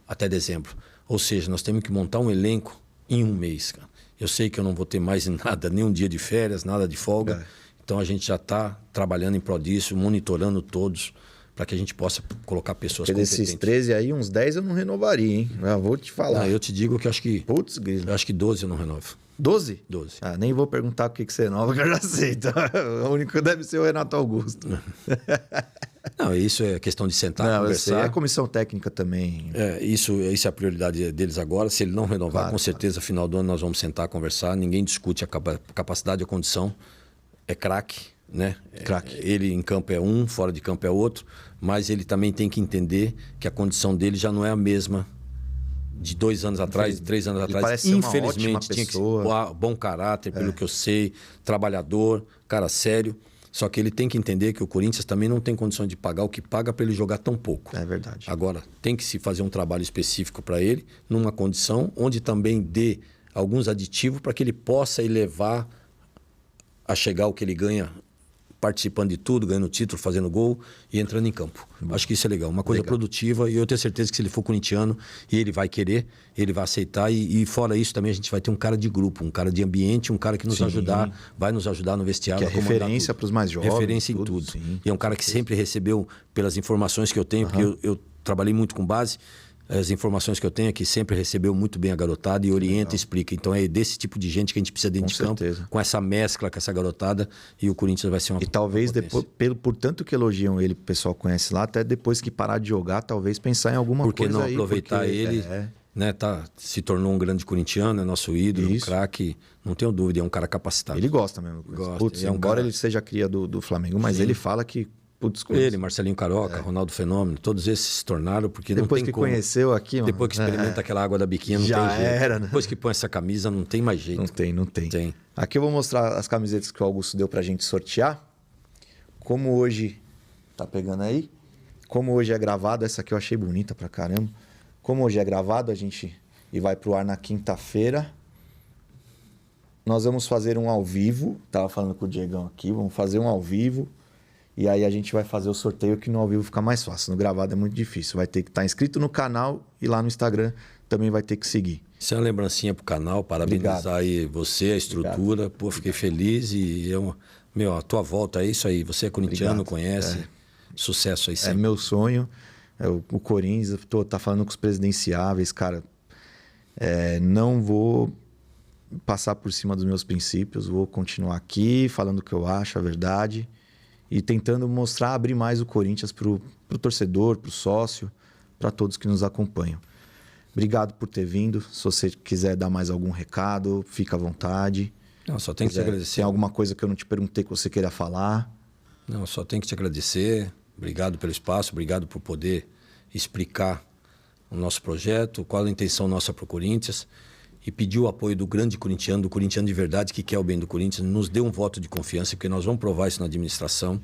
até dezembro. Ou seja, nós temos que montar um elenco em um mês. Cara. Eu sei que eu não vou ter mais nada, nem um dia de férias, nada de folga. Então a gente já está trabalhando em prol disso, monitorando todos, para que a gente possa colocar pessoas competentes. Desses 13 aí, uns 10 eu não renovaria, hein? Eu vou te falar. Não, eu te digo que eu acho que... Putz, grilo. Eu acho que 12 eu não renovo. 12? 12. Ah, nem vou perguntar o que você renova, que eu já sei. Tá? O único deve ser o Renato Augusto. Não, isso é questão de sentar, conversar. É a comissão técnica também. Isso é a prioridade deles agora. Se ele não renovar, com certeza, final do ano nós vamos sentar, conversar. Ninguém discute a capacidade e a condição. É craque, né? Craque. Ele em campo é um, fora de campo é outro. Mas ele também tem que entender que a condição dele já não é a mesma de 2 anos atrás, de 3 anos atrás. Parece ser infelizmente, uma ótima tinha que ser pessoa. bom caráter, pelo que eu sei, trabalhador, cara sério. Só que ele tem que entender que o Corinthians também não tem condições de pagar o que paga para ele jogar tão pouco. É verdade. Agora, tem que se fazer um trabalho específico para ele, numa condição onde também dê alguns aditivos para que ele possa elevar a chegar ao que ele ganha participando de tudo, ganhando título, fazendo gol e entrando em campo. Acho que isso é legal. Uma coisa produtiva e eu tenho certeza que se ele for corintiano e ele vai querer, ele vai aceitar e fora isso também a gente vai ter um cara de grupo, um cara de ambiente, um cara que nos vai nos ajudar no vestiário. Que é referência para os mais jovens. Referência em tudo. E é um cara que sempre recebeu, pelas informações que eu tenho, porque eu trabalhei muito com base, As informações que eu tenho é que sempre recebeu muito bem a garotada e orienta e explica. Então é desse tipo de gente que a gente precisa dentro de campo, com essa mescla, com essa garotada, e o Corinthians vai ser uma E talvez, depois, por tanto que elogiam ele, o pessoal conhece lá, até depois que parar de jogar, talvez pensar em alguma coisa. Por que coisa não aproveitar porque, ele? Né, se tornou um grande corintiano, é nosso ídolo, um craque, não tenho dúvida, é um cara capacitado. Ele gosta mesmo. Putz, embora ele seja cria do Flamengo, mas ele fala que... Ele, Marcelinho Caroca, Ronaldo Fenômeno, todos esses se tornaram porque depois não tem que como. Conheceu aqui, mano, depois que experimenta aquela água da biquinha, não já tem jeito. Era, né? Depois que põe essa camisa, não tem mais jeito. Não tem. Aqui eu vou mostrar as camisetas que o Augusto deu pra gente sortear. Como hoje... Tá pegando aí? Como hoje é gravado, essa aqui eu achei bonita pra caramba. Como hoje é gravado, a gente... E vai pro ar na quinta-feira. Nós vamos fazer um ao vivo. Tava falando com o Diegão aqui. Vamos fazer um ao vivo. E aí a gente vai fazer o sorteio, que no ao vivo fica mais fácil. No gravado é muito difícil. Vai ter que estar inscrito no canal e lá no Instagram também vai ter que seguir. Isso é uma lembrancinha pro canal. Parabenizar aí você, a estrutura. Pô, fiquei feliz e a tua volta é isso aí. Você é corintiano, conhece. Sucesso aí sempre. É meu sonho. O Corinthians, tá falando com os presidenciáveis, cara. Não vou passar por cima dos meus princípios. Vou continuar aqui falando o que eu acho, a verdade. E tentando mostrar, abrir mais o Corinthians pro torcedor, pro sócio, para todos que nos acompanham. Obrigado por ter vindo. Se você quiser dar mais algum recado, fica à vontade. Não, só tenho que te agradecer. Tem alguma coisa que eu não te perguntei que você queira falar? Não, só tenho que te agradecer. Obrigado pelo espaço, obrigado por poder explicar o nosso projeto, qual a intenção nossa para o Corinthians. E pedir o apoio do grande corintiano, do corintiano de verdade que quer o bem do Corinthians, nos dê um voto de confiança, porque nós vamos provar isso na administração,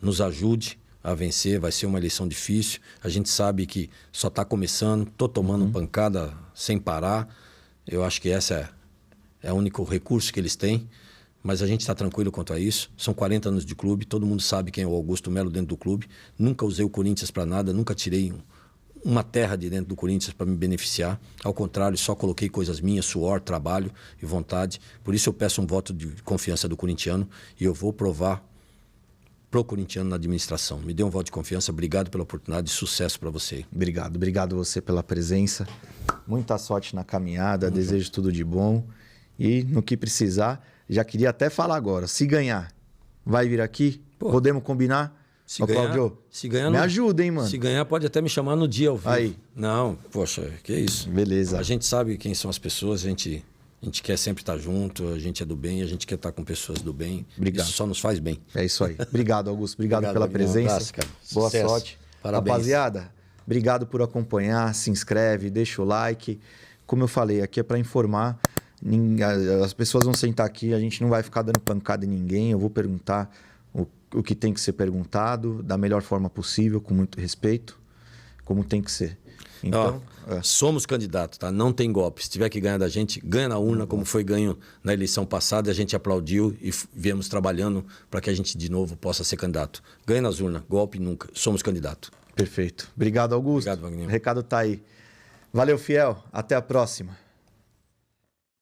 nos ajude a vencer, vai ser uma eleição difícil, a gente sabe que só está começando, estou tomando pancada sem parar, eu acho que esse é o único recurso que eles têm, mas a gente está tranquilo quanto a isso, são 40 anos de clube, todo mundo sabe quem é o Augusto Melo dentro do clube, nunca usei o Corinthians para nada, nunca tirei uma terra de dentro do Corinthians para me beneficiar. Ao contrário, só coloquei coisas minhas, suor, trabalho e vontade. Por isso eu peço um voto de confiança do corintiano e eu vou provar pro corintiano na administração. Me dê um voto de confiança. Obrigado pela oportunidade e sucesso para você. Obrigado você pela presença. Muita sorte na caminhada. Desejo tudo de bom. E no que precisar, já queria até falar agora. Se ganhar, vai vir aqui? Podemos combinar? Se ganhar, me ajuda, hein, mano? Se ganhar, pode até me chamar no dia ao vivo. Aí. Não, poxa, que isso. Beleza. A gente sabe quem são as pessoas, a gente quer sempre estar junto, a gente é do bem, a gente quer estar com pessoas do bem. Obrigado. Isso só nos faz bem. É isso aí. Obrigado, Augusto. Obrigado pela presença. Um abraço, cara. Boa Sucesso. sorte. Parabéns. Rapaziada, obrigado por acompanhar. Se inscreve, deixa o like. Como eu falei, aqui é para informar. As pessoas vão sentar aqui, a gente não vai ficar dando pancada em ninguém. Eu vou perguntar o que tem que ser perguntado da melhor forma possível, com muito respeito, como tem que ser. Então, somos candidatos, tá? Não tem golpe. Se tiver que ganhar da gente, ganha na urna, como foi ganho na eleição passada, e a gente aplaudiu e viemos trabalhando para que a gente de novo possa ser candidato. Ganha nas urnas, golpe nunca. Somos candidato. Perfeito. Obrigado, Augusto. Obrigado, Wagner. O recado tá aí. Valeu, fiel. Até a próxima.